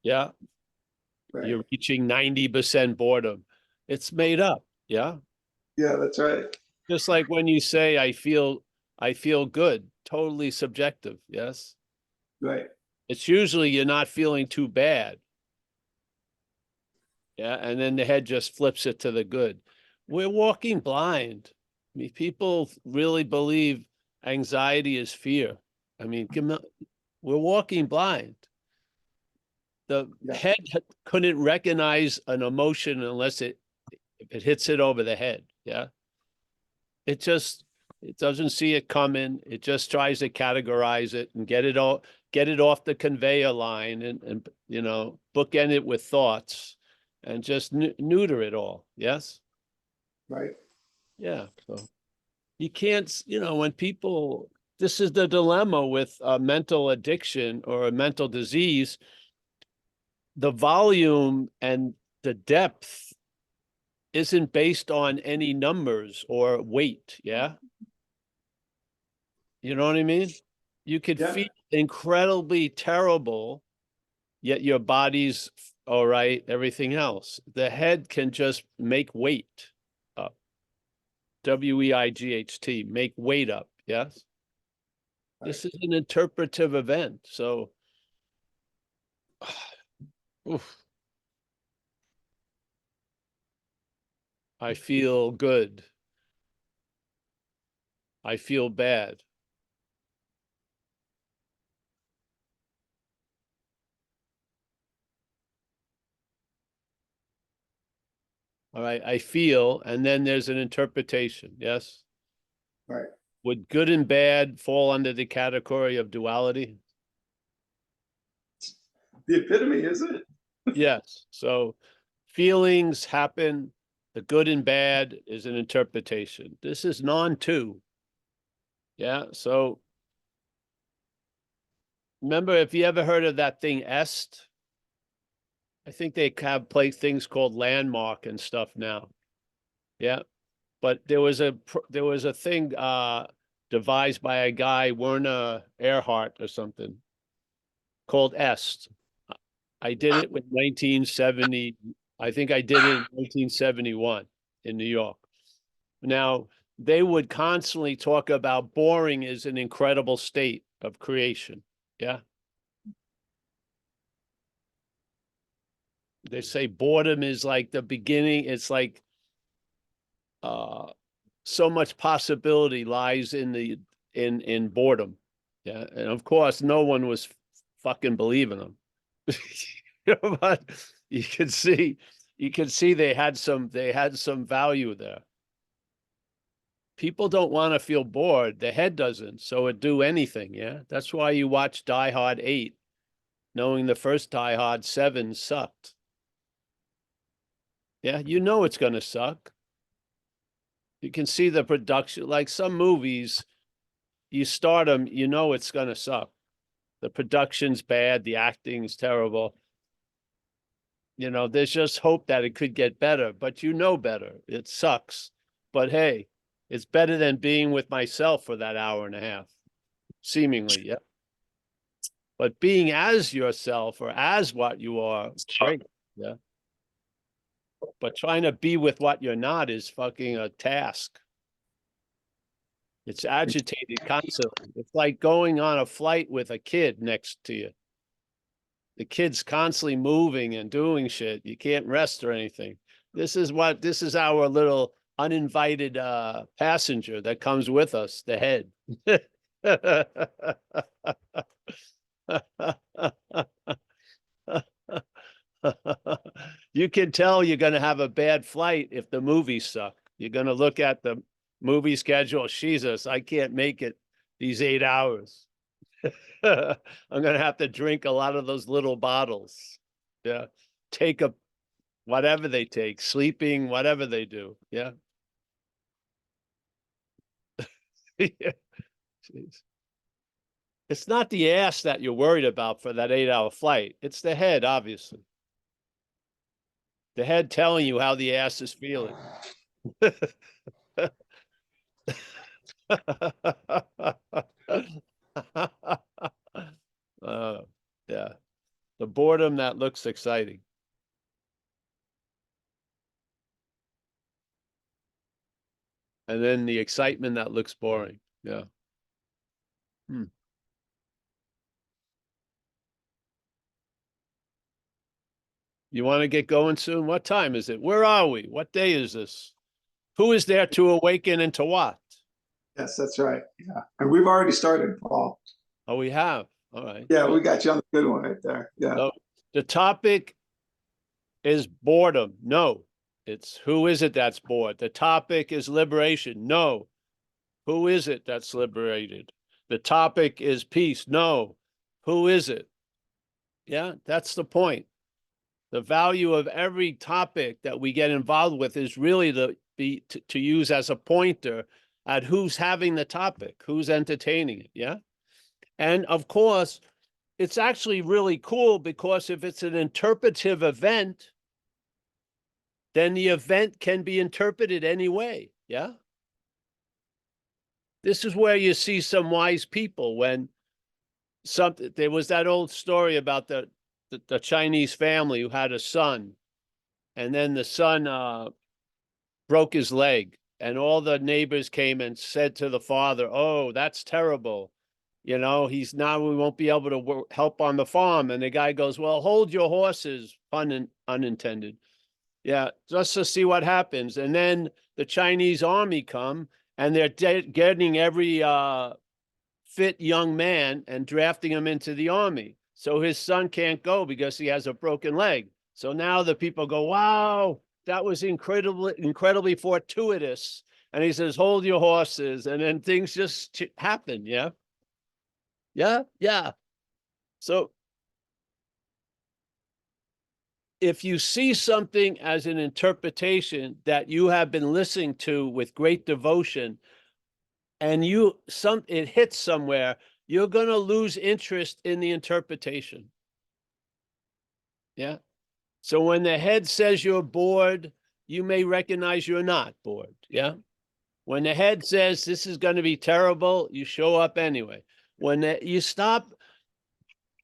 Yeah. Right. You're reaching 90% boredom. It's made up. Yeah. Yeah, that's right. Just like when you say, I feel good, totally subjective. Yes. Right. It's usually you're not feeling too bad. Yeah. And then the head just flips it to the good. We're walking blind. I mean, people really believe anxiety is fear. I mean, we're walking blind. The Yeah. head couldn't recognize an emotion unless if it hits it over the head. Yeah. It just, it doesn't see it coming. It just tries to categorize it and get it off the conveyor line and bookend it with thoughts and just neuter it all. Yes. Right. Yeah. So you can't, when people, this is the dilemma with a mental addiction or a mental disease, the volume and the depth isn't based on any numbers or weight. Yeah. You know what I mean? You could Yeah. feel incredibly terrible, yet your body's all right, everything else. The head can just make weight up. WEIGHT, make weight up. Yes. Right. This is an interpretive event. So, oof, I feel good. I feel bad. All right. I feel, and then there's an interpretation. Yes. Right. Would good and bad fall under the category of duality? The epitome, isn't it? Yes. So feelings happen. The good and bad is an interpretation. This is non-two. Yeah. So remember, if you ever heard of that thing est, I think they have things called landmark and stuff now. Yeah. But there was a thing devised by a guy, Werner Erhard or something, called est. I did it with 1970. I think I did it in 1971 in New York. Now, they would constantly talk about boring is an incredible state of creation. Yeah. They say boredom is like the beginning. It's like uh, so much possibility lies in in boredom. Yeah. And of course, no one was fucking believing them. But you can see they had some value there. People don't want to feel bored. The head doesn't, so it do anything. Yeah, that's why you watch Die Hard 8, knowing the first Die Hard 7 sucked. Yeah, you know it's gonna suck. You can see the production. Like some movies, you start them, you know it's gonna suck. The production's bad, the acting's terrible. There's just hope that it could get better, but you know better. It sucks. But hey, it's better than being with myself for that hour and a half, seemingly. Yeah. But being as yourself or as what you are, great. Yeah. But trying to be with what you're not is fucking a task. It's agitated constantly. It's like going on a flight with a kid next to you. The kid's constantly moving and doing shit. You can't rest or anything. This is our little uninvited passenger that comes with us, the head. You can tell you're going to have a bad flight if the movies suck. You're going to look at the movie schedule. Jesus, I can't make it these 8 hours. I'm going to have to drink a lot of those little bottles. Yeah. Take whatever they take, sleeping, whatever they do. Yeah. Yeah. Jeez. It's not the ass that you're worried about for that 8 hour flight. It's the head, obviously. The head telling you how the ass is feeling. uh, yeah. The boredom that looks exciting. And then the excitement that looks boring. Yeah. You want to get going soon? What time is it? Where are we? What day is this? Who is there to awaken and to what? Yes, that's right. Yeah. And we've already started, Paul. Oh, we have. All right. Yeah, we got you on the good one right there. Yeah. So the topic is boredom. No, it's who is it that's bored? The topic is liberation. No, who is it that's liberated? The topic is peace. No, who is it? Yeah, that's the point. The value of every topic that we get involved with is really to use as a pointer at who's having the topic, who's entertaining it. Yeah. And of course, it's actually really cool because if it's an interpretive event, then the event can be interpreted any way. Yeah. This is where you see some wise people when there was that old story about the Chinese family who had a son, and then the son broke his leg, and all the neighbors came and said to the father, "Oh, that's terrible. We won't be able to help on the farm." And the guy goes, "Well, hold your horses," pun unintended. Yeah, just to see what happens. And then the Chinese army come, and they're getting every fit young man and drafting him into the army. So his son can't go because he has a broken leg. So now the people go, "Wow, that was incredibly fortuitous." And he says, "Hold your horses." And then things just happen. Yeah. Yeah. Yeah. So if you see something as an interpretation that you have been listening to with great devotion, and it hits somewhere, you're going to lose interest in the interpretation. Yeah. So when the head says you're bored, you may recognize you're not bored. Yeah. When the head says this is going to be terrible, you show up anyway. When you stop,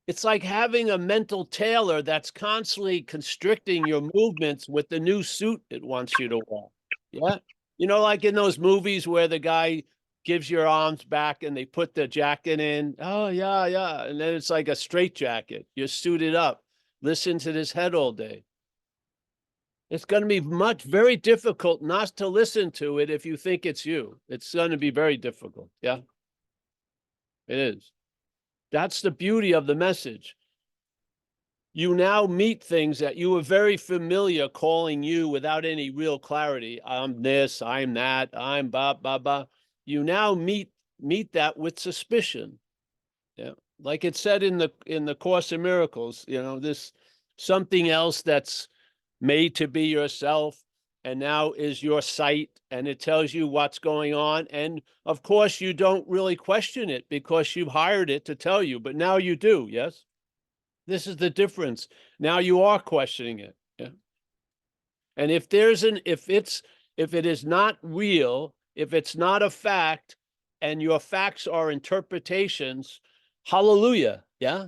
it's like having a mental tailor that's constantly constricting your movements with the new suit it wants you to wear. Yeah. Like in those movies where the guy gives your arms back and they put the jacket in. Oh, yeah, yeah. And then it's like a straitjacket. You're suited up. Listen to this head all day. It's going to be very difficult not to listen to it if you think it's you. It's going to be very difficult. Yeah, it is. That's the beauty of the message. You now meet things that you were very familiar calling you without any real clarity. I'm this, I'm that, I'm blah, blah, blah. You now meet that with suspicion. Yeah. Like it said in the Course in Miracles, this something else that's made to be yourself and now is your sight, and it tells you what's going on. And of course, you don't really question it because you've hired it to tell you, but now you do. Yes. This is the difference. Now you are questioning it. Yeah. And if it is not real, if it's not a fact, and your facts are interpretations, hallelujah. Yeah.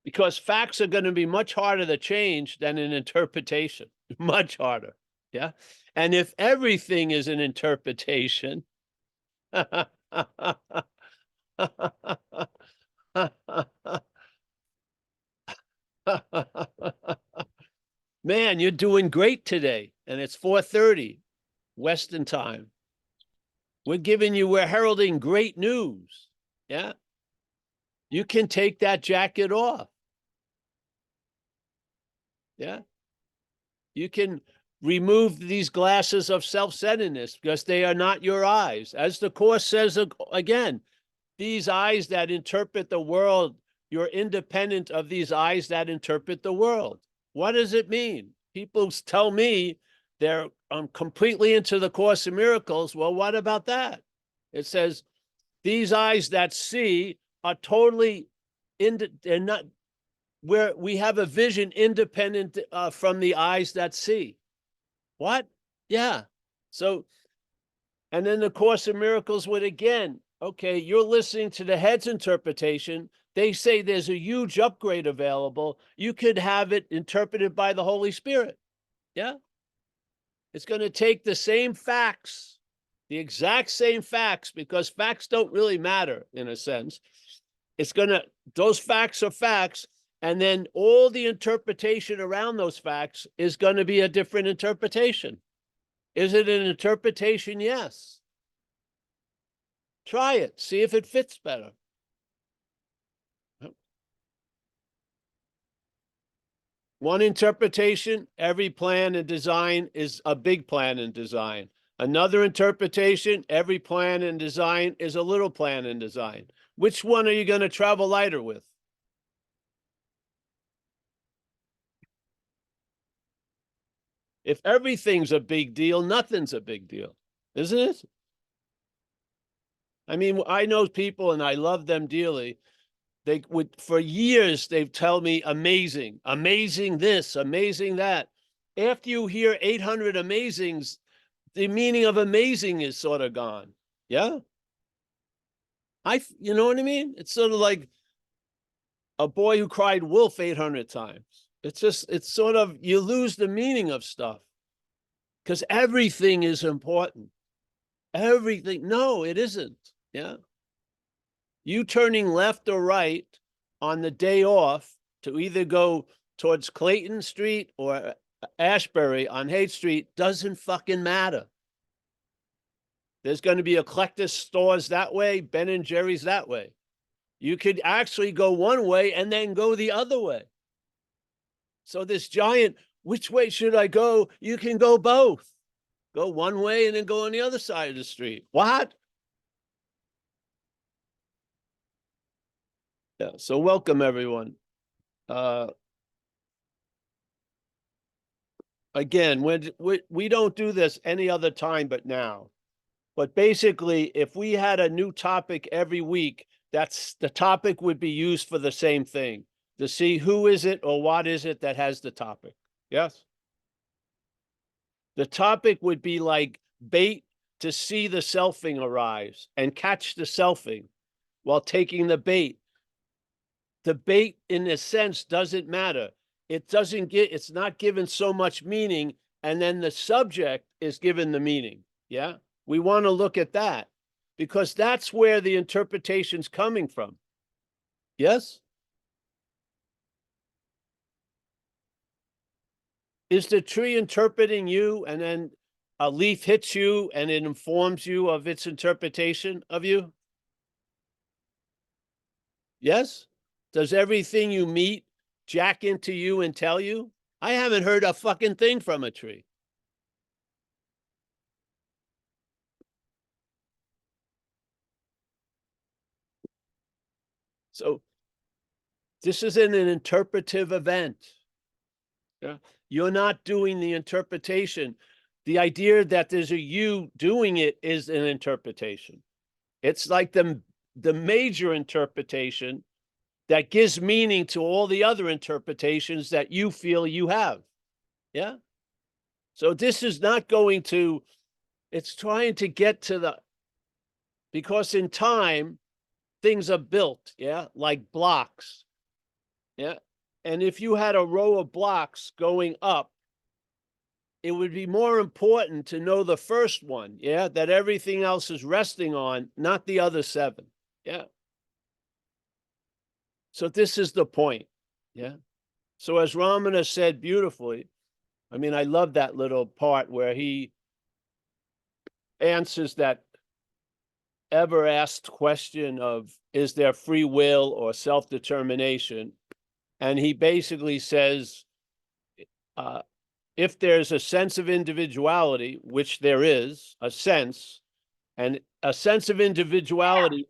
Because facts are going to be much harder to change than an interpretation. Much harder. Yeah. And if everything is an interpretation, man, you're doing great today. And it's 4:30 Western time. We're heralding great news. Yeah. You can take that jacket off. Yeah. You can remove these glasses of self-centeredness because they are not your eyes. As the Course says again, these eyes that interpret the world, you're independent of these eyes that interpret the world. What does it mean? People tell me they're completely into the Course in Miracles. Well, what about that? It says these eyes that see are totally they're not, where we have a vision independent from the eyes that see. What? Yeah. So, and then the Course in Miracles would again, okay, you're listening to the head's interpretation, They say there's a huge upgrade available. You could have it interpreted by the Holy Spirit. Yeah. It's going to take the same facts, the exact same facts, because facts don't really matter in a sense. It's going to, those facts are facts. And then all the interpretation around those facts is going to be a different interpretation. Is it an interpretation? Yes. Try it. See if it fits better. One interpretation, every plan and design is a big plan and design. Another interpretation, every plan and design is a little plan and design. Which one are you going to travel lighter with? If everything's a big deal, nothing's a big deal, isn't it? I mean, I know people and I love them dearly. They would, for years, they've tell me amazing, amazing this, amazing that. After you hear 800 amazings, the meaning of amazing is sort of gone. Yeah. You know what I mean? It's sort of like a boy who cried wolf 800 times. It's just, it's sort of, you lose the meaning of stuff because everything is important. Everything. No, it isn't. Yeah. You turning left or right on the day off to either go towards Clayton Street or Ashbury on Haight Street doesn't fucking matter. There's going to be eclectic stores that way, Ben and Jerry's that way. You could actually go one way and then go the other way. So this giant, which way should I go? You can go both. Go one way and then go on the other side of the street. What? Yeah, so welcome everyone. Again, we don't do this any other time but now. But basically, if we had a new topic every week, that's the topic would be used for the same thing, to see who is it or what is it that has the topic. Yes? The topic would be like bait to see the selfing arise and catch the selfing while taking the bait. The bait, in a sense, doesn't matter. It's not given so much meaning, and then the subject is given the meaning. Yeah. We want to look at that because that's where the interpretation's coming from. Yes? Is the tree interpreting you and then a leaf hits you and it informs you of its interpretation of you? Yes? Does everything you meet jack into you and tell you? I haven't heard a fucking thing from a tree. So this isn't an interpretive event. Yeah. You're not doing the interpretation. The idea that there's a you doing it is an interpretation. It's like the major interpretation that gives meaning to all the other interpretations that you feel you have. Yeah. So this is not going to, it's trying to get to the, because in time, things are built, yeah, like blocks. Yeah. And if you had a row of blocks going up, it would be more important to know the first one, yeah, that everything else is resting on, not the other seven. Yeah. So this is the point. Yeah. So as Ramana said beautifully, I mean, I love that little part where he answers that ever asked question of, is there free will or self-determination? And he basically says, if there's a sense of individuality, which there is a sense, and a sense of individuality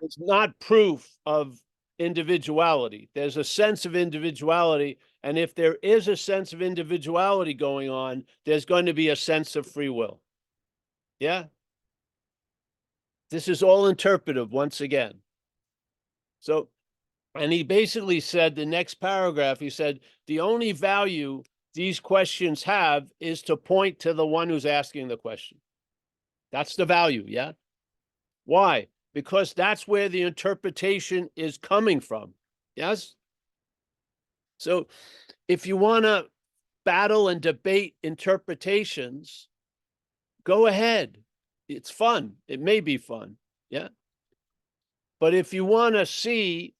is not proof of individuality. There's a sense of individuality. And if there is a sense of individuality going on, there's going to be a sense of free will. Yeah. This is all interpretive once again. So, and he basically said the next paragraph, he said, the only value these questions have is to point to the one who's asking the question. That's the value. Yeah. Why? because that's where the interpretation is coming from. Yes? So if you want to battle and debate interpretations, go ahead. It's fun. It may be fun. Yeah. But if you want to see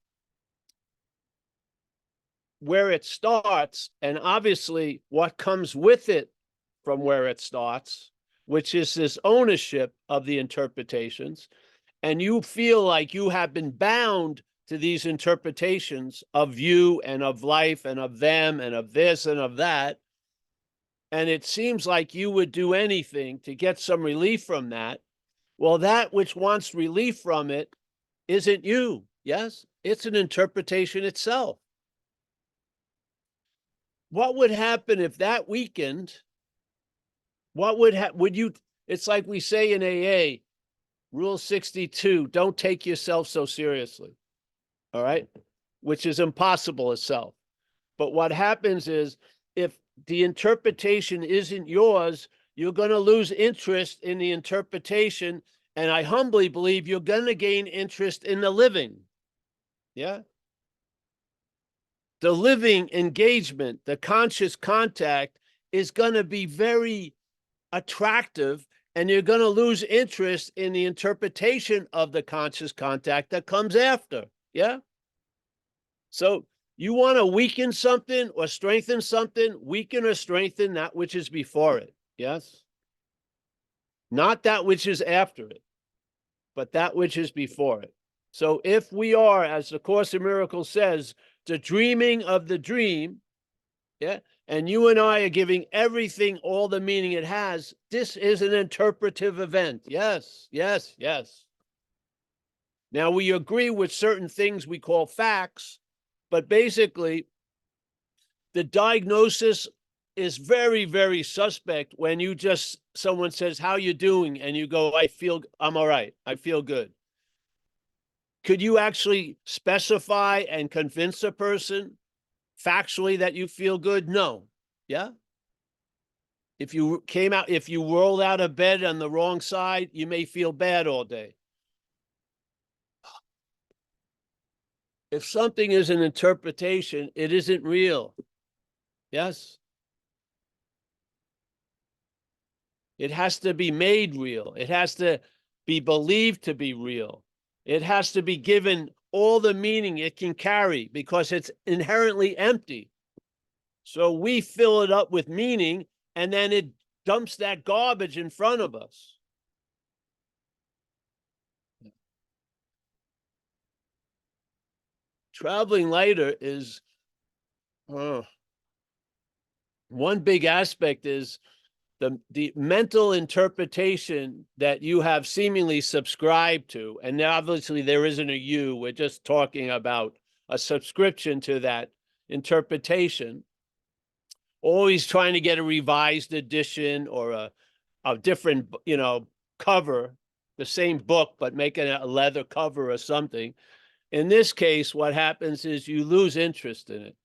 where it starts, and obviously what comes with it from where it starts, which is this ownership of the interpretations, and you feel like you have been bound to these interpretations of you and of life and of them and of this and of that, and it seems like you would do anything to get some relief from that, well, that which wants relief from it isn't you. Yes, it's an interpretation itself. What would happen if that weakened? What would you, it's like we say in AA, Rule 62, don't take yourself so seriously. All right? Which is impossible itself. But what happens is if the interpretation isn't yours, you're going to lose interest in the interpretation. And I humbly believe you're going to gain interest in the living. Yeah. The living engagement, the conscious contact is going to be very attractive, and you're going to lose interest in the interpretation of the conscious contact that comes after. Yeah. So you want to weaken something or strengthen something, weaken or strengthen that which is before it. Yes. Not that which is after it, but that which is before it. So if we are, as the Course in Miracles says, the dreaming of the dream, yeah, and you and I are giving everything all the meaning it has, this is an interpretive event. Yes, yes, yes. Now, we agree with certain things we call facts, but basically, the diagnosis is very, very suspect when you just, someone says, how you doing? And you go, I'm all right. I feel good. Could you actually specify and convince a person factually that you feel good? No. Yeah. If you rolled out of bed on the wrong side, you may feel bad all day. If something is an interpretation, it isn't real. Yes. It has to be made real. It has to be believed to be real. It has to be given all the meaning it can carry because it's inherently empty. So we fill it up with meaning, and then it dumps that garbage in front of us. Traveling lighter is one big aspect is the mental interpretation that you have seemingly subscribed to, and obviously there isn't a you, we're just talking about a subscription to that interpretation, always trying to get a revised edition or a different, cover, the same book, but making a leather cover or something. In this case, what happens is you lose interest in it.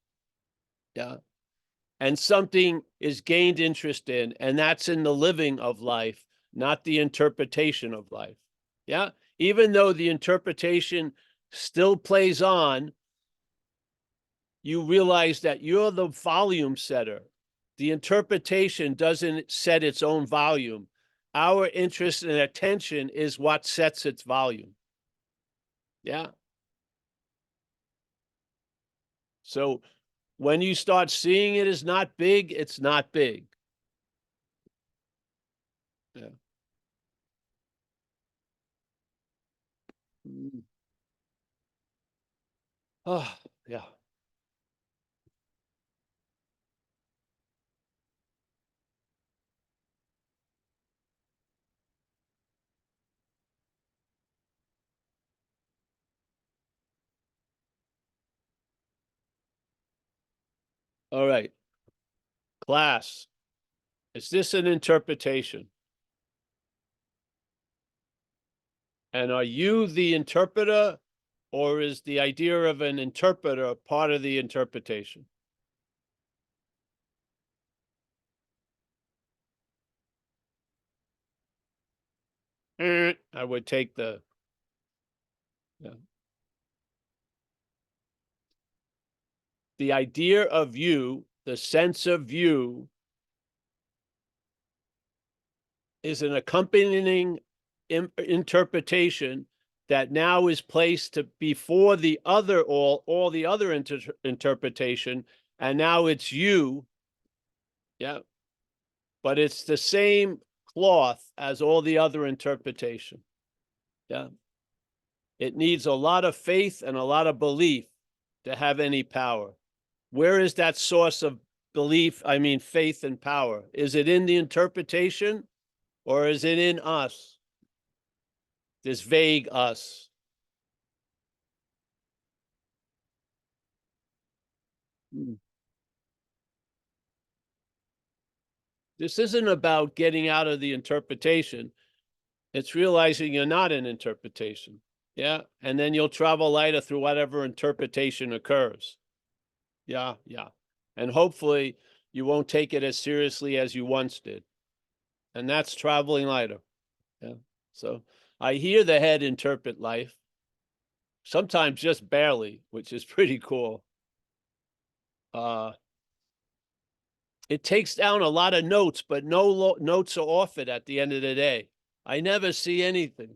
Yeah. And something is gained interest in, and that's in the living of life, not the interpretation of life. Yeah. Even though the interpretation still plays on, you realize that you're the volume setter. The interpretation doesn't set its own volume. Our interest and attention is what sets its volume. Yeah. So when you start seeing it as not big, it's not big. Yeah. Oh, yeah. All right. Class, is this an interpretation? And are you the interpreter, or is the idea of an interpreter part of the interpretation? I would take the Yeah. The idea of you, the sense of you, is an accompanying interpretation that now is placed before the other, all the other interpretation, and now it's you. Yeah. But it's the same cloth as all the other interpretation. Yeah. It needs a lot of faith and a lot of belief to have any power. Where is that source of belief? I mean, faith and power. Is it in the interpretation or is it in us? This vague us. This isn't about getting out of the interpretation. It's realizing you're not in interpretation. Yeah. And then you'll travel lighter through whatever interpretation occurs. Yeah. Yeah. And hopefully you won't take it as seriously as you once did. And that's traveling lighter. Yeah. So I hear the head interpret life, sometimes just barely, which is pretty cool. It takes down a lot of notes, but no notes are off it at the end of the day. I never see anything.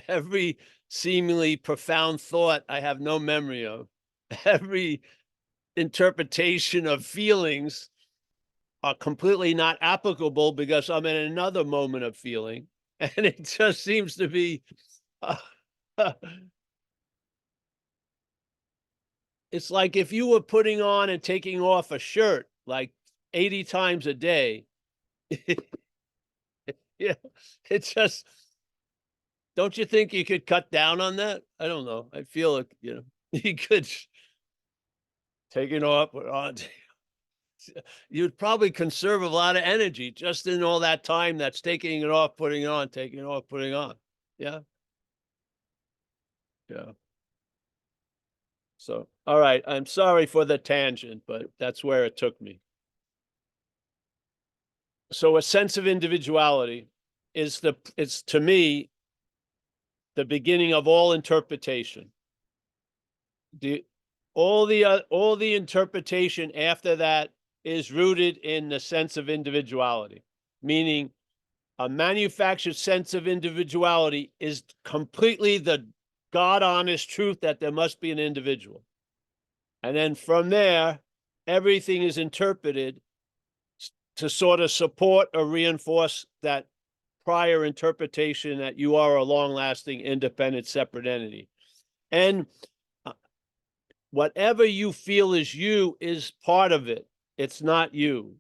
Every seemingly profound thought I have no memory of. Every interpretation of feelings are completely not applicable because I'm in another moment of feeling. And it just seems to be, it's like if you were putting on and taking off a shirt like 80 times a day. Yeah, it's just, don't you think you could cut down on that? I don't know. I feel like, you could take it off, put on. You'd probably conserve a lot of energy just in all that time that's taking it off, putting it on, taking it off, putting on. Yeah. Yeah. So, all right. I'm sorry for the tangent, but that's where it took me. So a sense of individuality is it's to me, the beginning of all interpretation. All the interpretation after that is rooted in the sense of individuality, meaning a manufactured sense of individuality is completely the God honest truth that there must be an individual. And then from there, everything is interpreted to sort of support or reinforce that prior interpretation that you are a long-lasting, independent, separate entity. And whatever you feel is you is part of it. It's not you.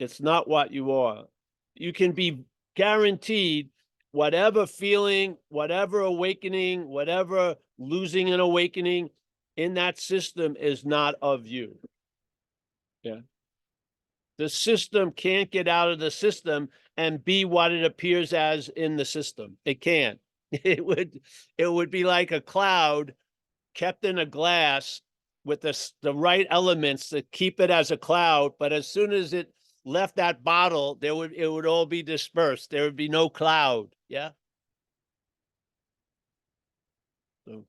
It's not what you are. You can be guaranteed whatever feeling, whatever awakening, whatever losing an awakening in that system is not of you. Yeah. The system can't get out of the system and be what it appears as in the system. It can't. It would be like a cloud kept in a glass with the right elements to keep it as a cloud, but as soon as it left that bottle, it would all be dispersed. There would be no cloud. Yeah. So,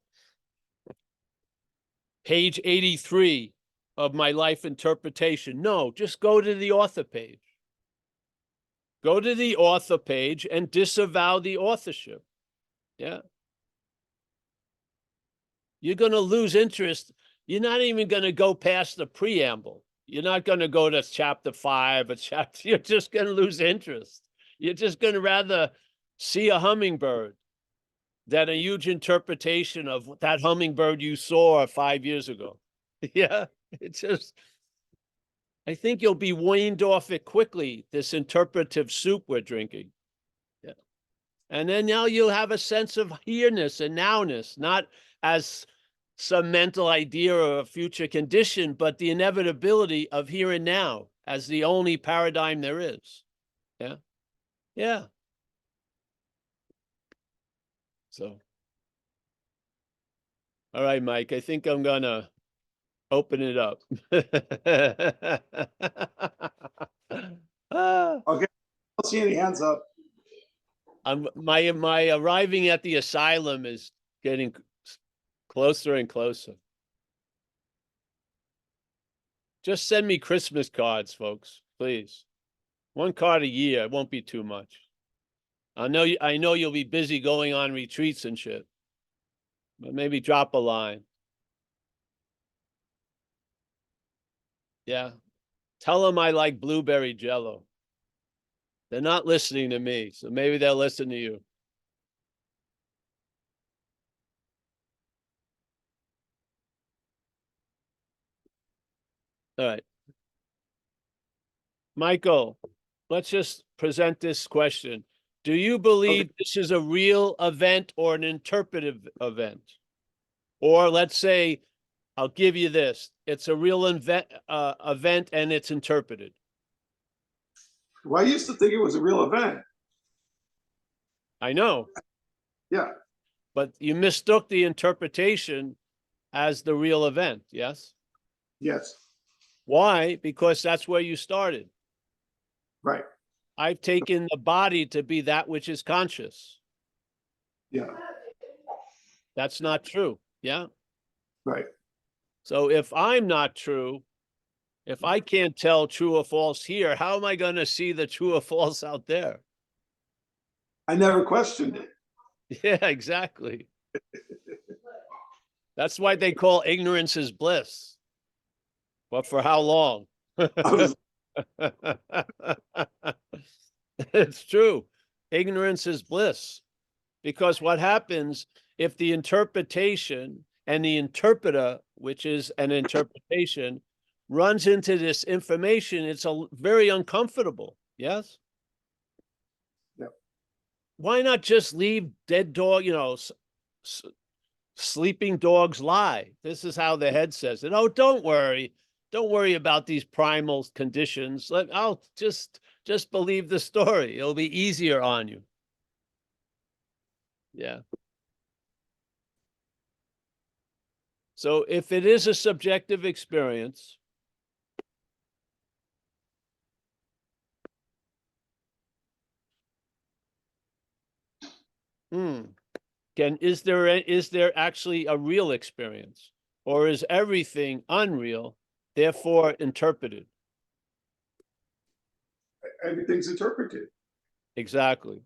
page 83 of my life interpretation. No, just go to the author page. Go to the author page and disavow the authorship. Yeah. You're going to lose interest. You're not even going to go past the preamble. You're not going to go to chapter 5 or chapter. You're just going to lose interest. You're just going to rather see a hummingbird than a huge interpretation of that hummingbird you saw 5 years ago. Yeah, it's just, I think you'll be weaned off it quickly, this interpretive soup we're drinking. Yeah. And then now you'll have a sense of here-ness and now-ness, not as some mental idea or a future condition, but the inevitability of here and now as the only paradigm there is. Yeah. Yeah. So, all right, Mike, I think I'm gonna open it up. Okay, I don't see any hands up. My arriving at the asylum is getting Closer and closer. Just send me Christmas cards, folks, please. One card a year. It won't be too much. I know you'll be busy going on retreats and shit. But maybe drop a line. Yeah. Tell them I like blueberry jello. They're not listening to me, so maybe they'll listen to you. All right. Michael, let's just present this question. Do you believe this is a real event or an interpretive event? Or let's say, I'll give you this. It's a real event and it's interpreted. Well, I used to think it was a real event. I know. Yeah. But you mistook the interpretation as the real event, yes? Yes. Why? Because that's where you started. Right. I've taken the body to be that which is conscious. Yeah. That's not true. Yeah. Right. So if I'm not true, if I can't tell true or false here, how am I going to see the true or false out there? I never questioned it. Yeah, exactly. That's why they call ignorance is bliss. But for how long? It's true. Ignorance is bliss. Because what happens if the interpretation and the interpreter, which is an interpretation, runs into this information, it's very uncomfortable. Yes? Yeah. Why not just leave dead dog, sleeping dogs lie? This is how the head says it. Oh, don't worry. Don't worry about these primal conditions. I'll just believe the story. It'll be easier on you. Yeah. So if it is a subjective experience, is there actually a real experience, or is everything unreal, therefore interpreted? Everything's interpreted. Exactly.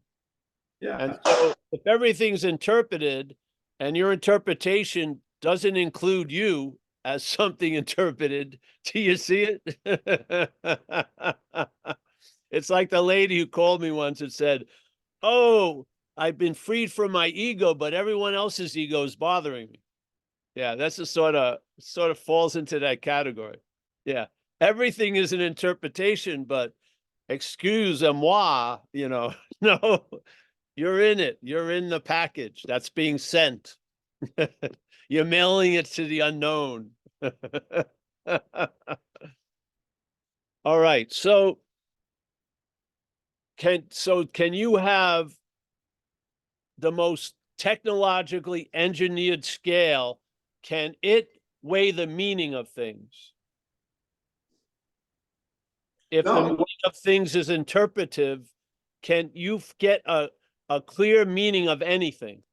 Yeah. And so if everything's interpreted and your interpretation doesn't include you as something interpreted, do you see it? It's like the lady who called me once and said, oh, I've been freed from my ego, but everyone else's ego is bothering me. Yeah, that's a sort of falls into that category. Yeah. Everything is an interpretation, but excuse-moi, no, you're in it. You're in the package that's being sent. You're mailing it to the unknown. All right. So can you have the most technologically engineered scale? Can it weigh the meaning of things? If the meaning of things is interpretive, can you get a clear meaning of anything?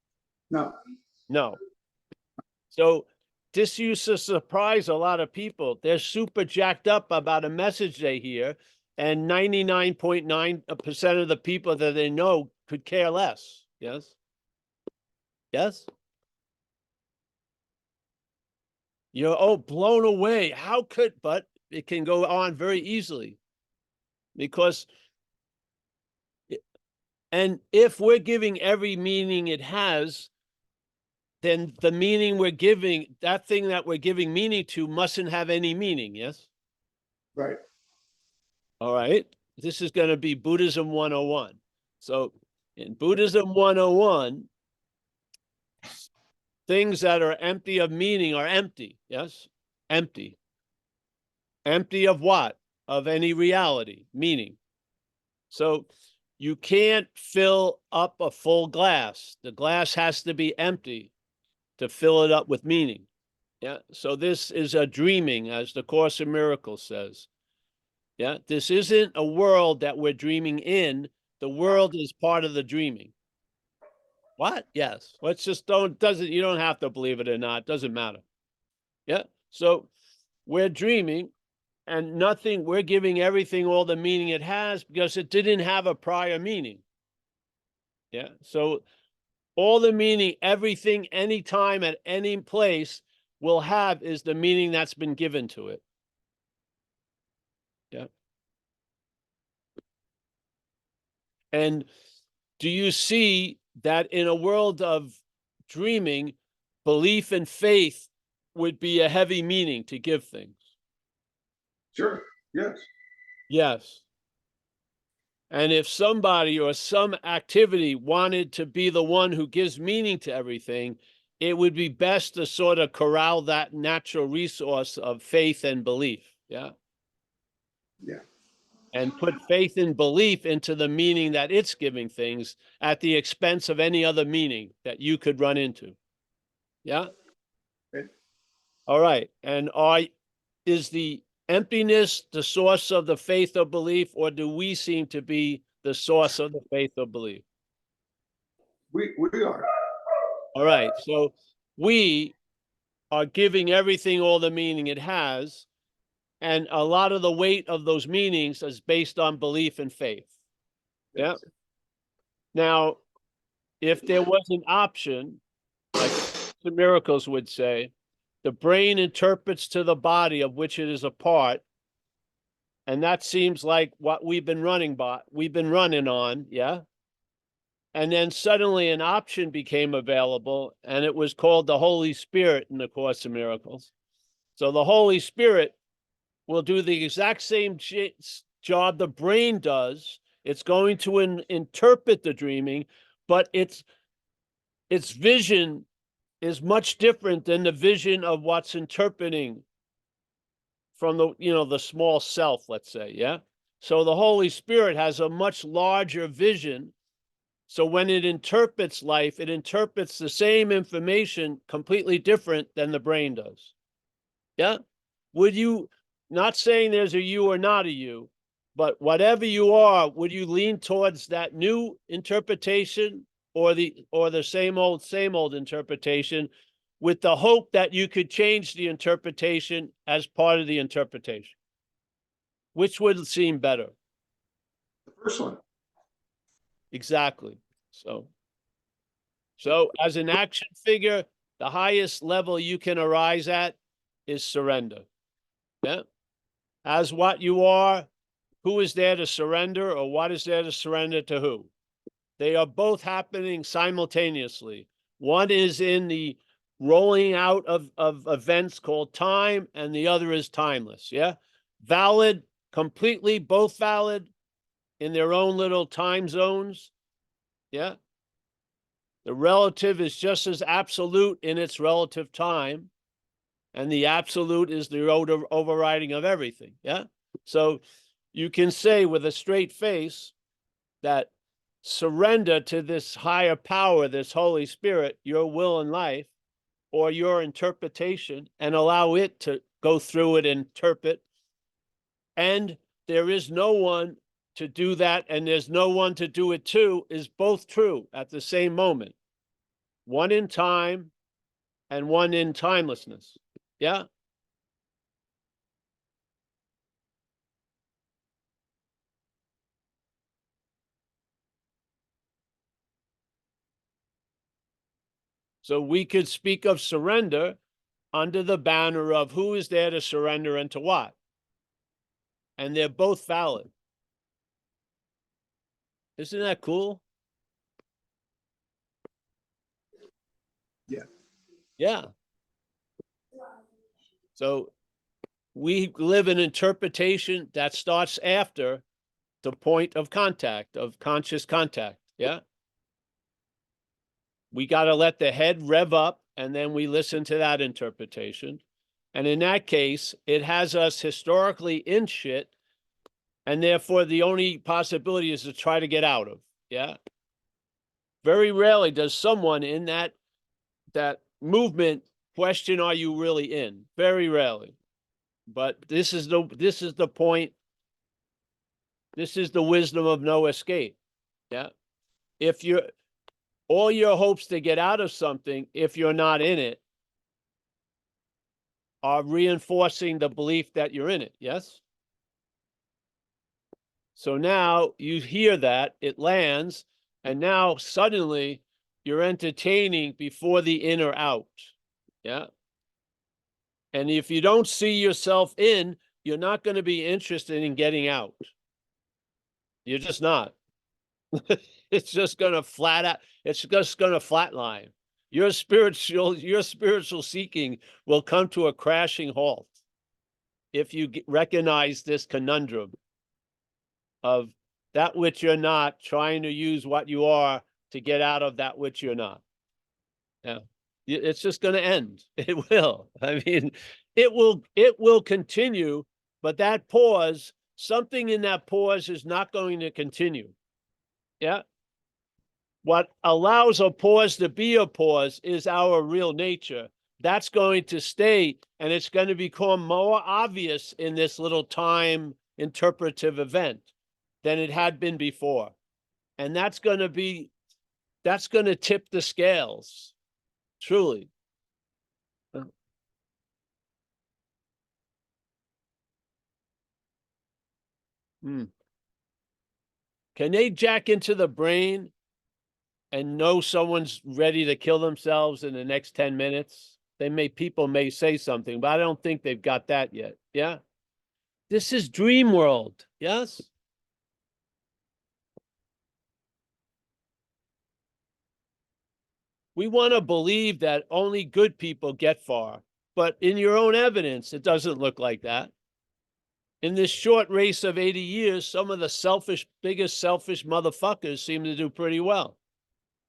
No. No. So this used to surprise a lot of people. They're super jacked up about a message they hear, and 99.9% of the people that they know could care less. Yes? Yes? You're blown away. How could, but it can go on very easily. Because, and if we're giving every meaning it has, then the meaning we're giving, that thing that we're giving meaning to mustn't have any meaning, yes? Right. All right. This is going to be Buddhism 101. So in Buddhism 101, things that are empty of meaning are empty, yes? Empty. Empty of what? Of any reality, meaning. So you can't fill up a full glass. The glass has to be empty to fill it up with meaning. Yeah. So this is a dreaming, as the Course in Miracles says. Yeah. This isn't a world that we're dreaming in. The world is part of the dreaming. What? Yes. Let's just you don't have to believe it or not. Doesn't matter. Yeah. So we're dreaming and we're giving everything all the meaning it has because it didn't have a prior meaning. Yeah. So all the meaning, everything, anytime, at any place will have is the meaning that's been given to it. Yeah. And do you see that in a world of dreaming, belief and faith would be a heavy meaning to give things? Sure. Yes. Yes. And if somebody or some activity wanted to be the one who gives meaning to everything, it would be best to sort of corral that natural resource of faith and belief. Yeah. Yeah. And put faith and belief into the meaning that it's giving things at the expense of any other meaning that you could run into. Yeah. Okay. All right. And is the emptiness the source of the faith or belief, or do we seem to be the source of the faith or belief? We are. All right. So we are giving everything all the meaning it has. And a lot of the weight of those meanings is based on belief and faith. Yeah. Yes. Now, if there was an option, like the miracles would say, the brain interprets to the body of which it is a part. And that seems like what we've been running on. Yeah. And then suddenly an option became available, and it was called the Holy Spirit in the Course of Miracles. So the Holy Spirit will do the exact same job the brain does. It's going to interpret the dreaming, but its vision is much different than the vision of what's interpreting from the small self, let's say. Yeah. So the Holy Spirit has a much larger vision. So when it interprets life, it interprets the same information completely different than the brain does. Yeah. Would you, not saying there's a you or not a you, but whatever you are, would you lean towards that new interpretation or the same old interpretation, with the hope that you could change the interpretation as part of the interpretation? Which would seem better? The first one. Exactly. So as an action figure, the highest level you can arise at is surrender. Yeah. As what you are, who is there to surrender, or what is there to surrender to who? They are both happening simultaneously. One is in the rolling out of events called time, and the other is timeless. Yeah. Valid, completely both valid in their own little time zones. Yeah. The relative is just as absolute in its relative time, and the absolute is the overriding of everything. Yeah. So you can say with a straight face that surrender to this higher power, this Holy Spirit, your will in life, or your interpretation, and allow it to go through it and interpret. And there is no one to do that, and there's no one to do it to, is both true at the same moment. One in time and one in timelessness. Yeah. So we could speak of surrender under the banner of who is there to surrender and to what. And they're both valid. Isn't that cool? Yeah. Yeah. So we live in interpretation that starts after the point of contact, of conscious contact. Yeah. We got to let the head rev up, and then we listen to that interpretation. And in that case, it has us historically in shit, and therefore the only possibility is to try to get out of. Yeah. Very rarely does someone in that movement question, are you really in? Very rarely. But this is the point. This is the wisdom of no escape. Yeah. If you're all your hopes to get out of something, if you're not in it, are reinforcing the belief that you're in it. Yes? So now you hear that, it lands, and now suddenly you're entertaining before the in or out. Yeah. And if you don't see yourself in, you're not going to be interested in getting out. You're just not. It's just going to flat out. It's just going to flatline. Your spiritual seeking will come to a crashing halt if you recognize this conundrum of that which you're not, trying to use what you are to get out of that which you're not. Yeah. It's just going to end. It will. I mean, it will continue, but that pause, something in that pause is not going to continue. Yeah. What allows a pause to be a pause is our real nature. That's going to stay, and it's going to become more obvious in this little time interpretive event than it had been before. And that's going to tip the scales, truly. Can they jack into the brain and know someone's ready to kill themselves in the next 10 minutes? People may say something, but I don't think they've got that yet. Yeah. This is dream world. Yes. We want to believe that only good people get far, but in your own evidence, it doesn't look like that. In this short race of 80 years, some of the biggest selfish motherfuckers seem to do pretty well.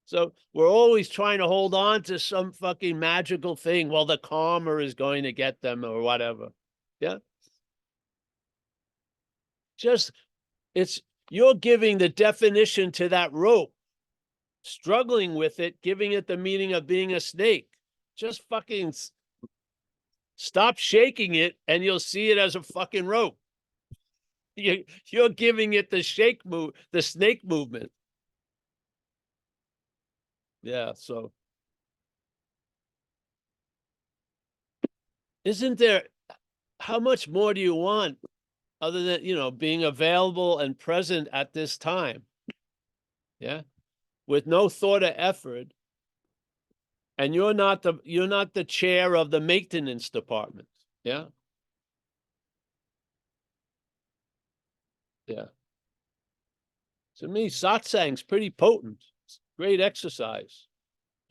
So we're always trying to hold on to some fucking magical thing. Well, the karma is going to get them or whatever. Yeah. You're giving the definition to that rope, struggling with it, giving it the meaning of being a snake. Just fucking stop shaking it and you'll see it as a fucking rope. You're giving it the snake movement. Yeah, so isn't there, how much more do you want other than, being available and present at this time? Yeah, with no thought or effort. And you're not the chair of the maintenance department. Yeah. Yeah. To me, satsang's pretty potent. It's great exercise.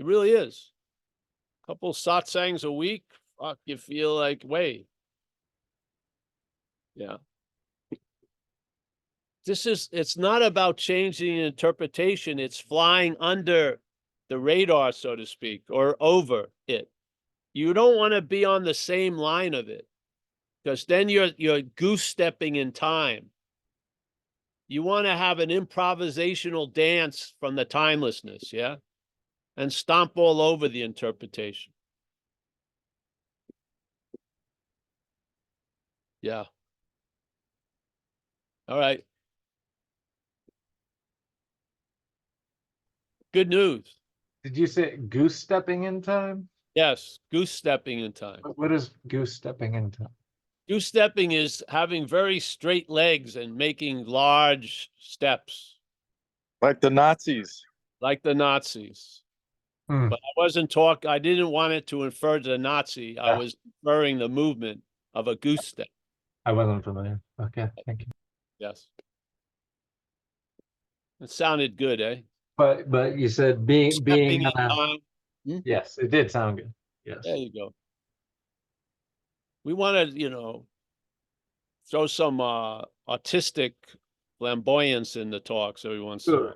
It really is. A couple satsangs a week, fuck, you feel like, wait. Yeah. It's not about changing interpretation. It's flying under the radar, so to speak, or over it. You don't want to be on the same line of it, because then you're goose stepping in time. You want to have an improvisational dance from the timelessness, yeah? And stomp all over the interpretation. Yeah. All right. Good news. Did you say goose stepping in time? Yes, goose stepping in time. What is goose stepping in time? Goose stepping is having very straight legs and making large steps. Like the Nazis. Like the Nazis. But I didn't want it to infer to the Nazi. I was inferring the movement of a goose step. I wasn't familiar. Okay, thank you. Yes. It sounded good, eh? But you said being Stepping in on a, time. yes, it did sound good. Yes. There you go. We want to, show some artistic flamboyance in the talks every once in a while.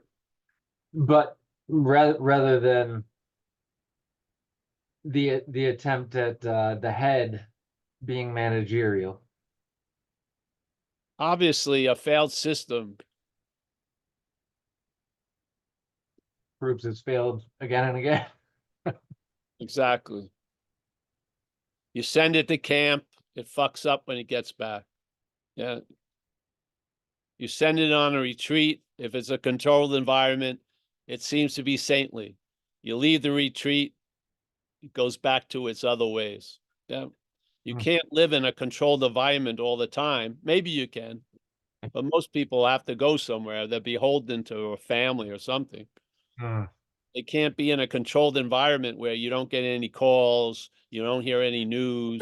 But rather than the attempt at the head being managerial. Obviously, a failed system Proves it's failed again and again. exactly. You send it to camp, it fucks up when it gets back. Yeah. You send it on a retreat, if it's a controlled environment, it seems to be saintly. You leave the retreat, it goes back to its other ways. Yeah. You Hmm. can't live in a controlled environment all the time. Maybe you can, but most people have to go somewhere. They're beholden to a family or something. Hmm. It can't be in a controlled environment where you don't get any calls, you don't hear any news,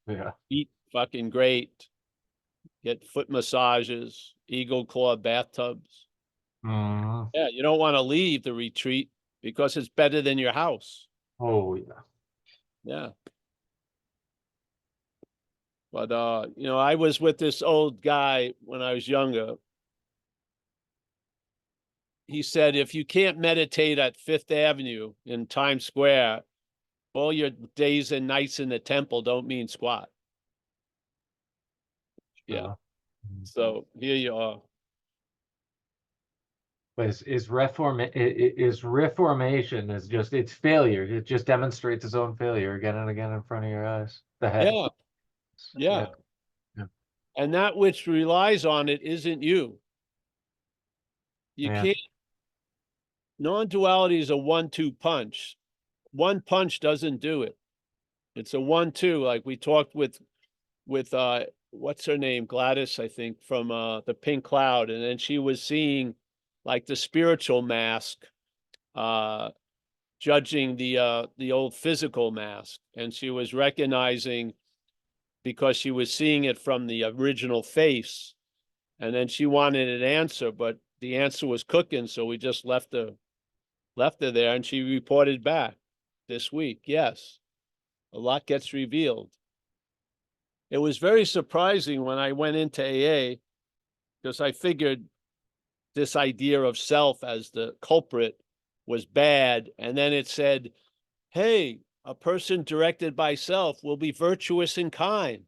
Yeah. eat fucking great, get foot massages, eagle claw bathtubs. Mhm. Yeah, you don't want to leave the retreat because it's better than your house. Oh, yeah. Yeah. But I was with this old guy when I was younger. He said, if you can't meditate at Fifth Avenue in Times Square, all your days and nights in the temple don't mean squat. Yeah. Mhm. So here you are. But is reformation is just it's failure. It just demonstrates its own failure again and again in front of your eyes. The head. Yeah. Yeah. Yeah. And that which relies on it isn't you. You Yeah. can't, non-duality is a 1-2 punch. One punch doesn't do it. It's a 1-2. Like we talked with what's her name? Gladys, I think, from the Pink Cloud. And then she was seeing like the spiritual mask, judging the old physical mask. And she was recognizing, because she was seeing it from the original face. And then she wanted an answer, but the answer was cooking, so we just left her there, and she reported back this week. Yes, a lot gets revealed. It was very surprising when I went into AA, because I figured this idea of self as the culprit was bad, and then it said, hey, a person directed by self will be virtuous and kind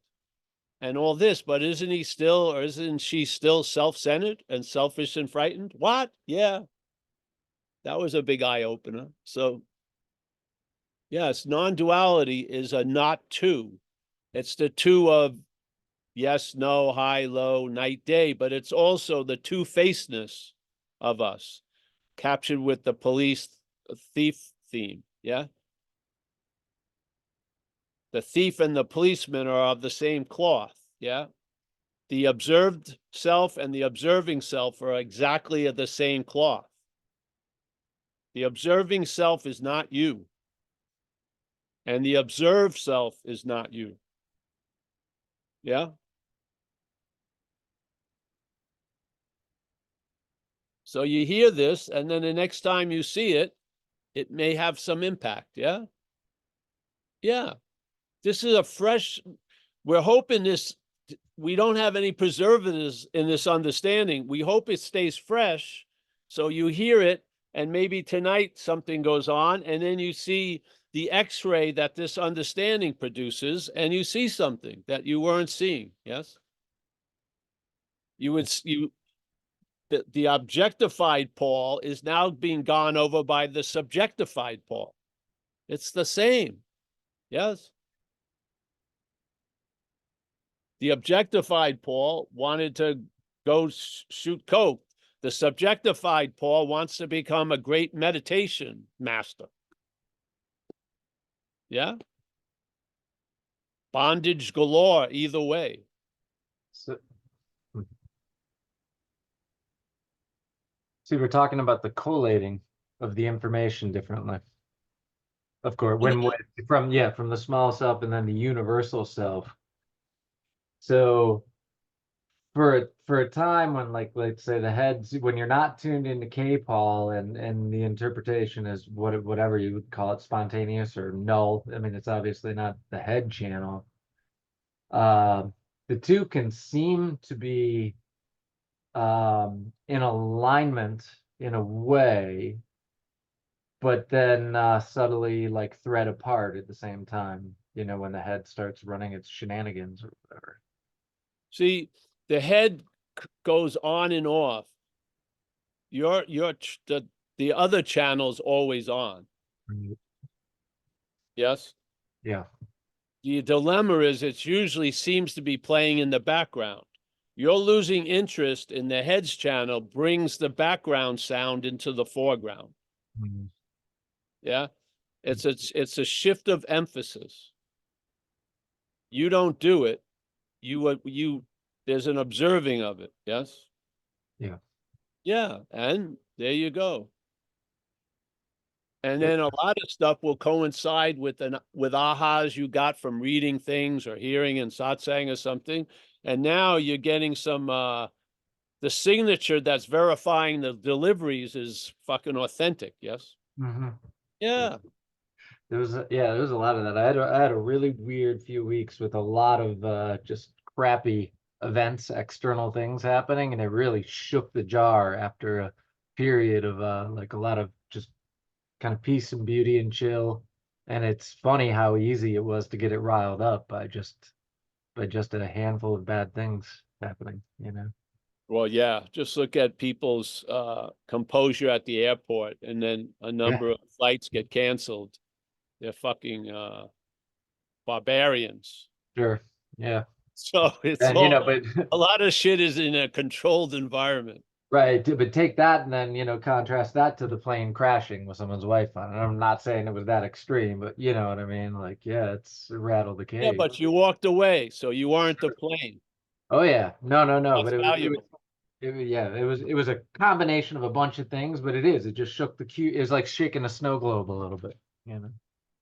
and all this, but isn't she still self-centered and selfish and frightened? What? Yeah, that was a big eye opener. So yes, non-duality is a not two. It's the two of yes, no, high, low, night, day, but it's also the two-facedness of us, captured with the police thief theme. Yeah. The thief and the policeman are of the same cloth. Yeah. The observed self and the observing self are exactly of the same cloth. The observing self is not you, and the observed self is not you. Yeah. So you hear this, and then the next time you see it, it may have some impact. Yeah. Yeah. This is a fresh, we're hoping we don't have any preservatives in this understanding. We hope it stays fresh. So you hear it, and maybe tonight something goes on, and then you see the x-ray that this understanding produces, and you see something that you weren't seeing. Yes. The objectified Paul is now being gone over by the subjectified Paul. It's the same. Yes. The objectified Paul wanted to go shoot coke. The subjectified Paul wants to become a great meditation master. Yeah. Bondage galore either way. So, see, we're talking about the collating of the information differently. Of course, from the small self and then the universal self. So for a time when, like, let's say the heads, when you're not tuned into K-Paul and the interpretation is whatever you would call it, spontaneous or null. I mean, it's obviously not the head channel. The two can seem to be in alignment in a way, but then subtly like thread apart at the same time, when the head starts running its shenanigans or whatever. See, the head goes on and off. The other channel's always on. Yes. Yeah. The dilemma is it usually seems to be playing in the background. You're losing interest in the head's channel, brings the background sound into the foreground. Mm. Yeah. It's a shift of emphasis. You don't do it. There's an observing of it. Yes. Yeah. Yeah. And there you go. And It- then a lot of stuff will coincide with with ahas you got from reading things or hearing in satsang or something. And now you're getting some the signature that's verifying the deliveries is fucking authentic. Yes. Mhm. Yeah. There was a lot of that. I had a really weird few weeks with a lot of just crappy events, external things happening, and it really shook the jar after a period of like a lot of just kind of peace and beauty and chill. And it's funny how easy it was to get it riled up by just a handful of bad things happening, you know. Well, yeah, just look at people's composure at the airport, and then a number of flights get canceled. They're fucking barbarians. Sure. Yeah. So it's And all but a lot of shit is in a controlled environment. right, but take that and then, contrast that to the plane crashing with someone's wife on it. I'm not saying it was that extreme, but you know what I mean? Like, yeah, it rattled the Yeah, cage. but you walked away, so you weren't the plane. Oh yeah. No, no, no. That's But valuable. yeah, it was a combination of a bunch of things, but it just shook the cue. It was like shaking a snow globe a little bit, you know.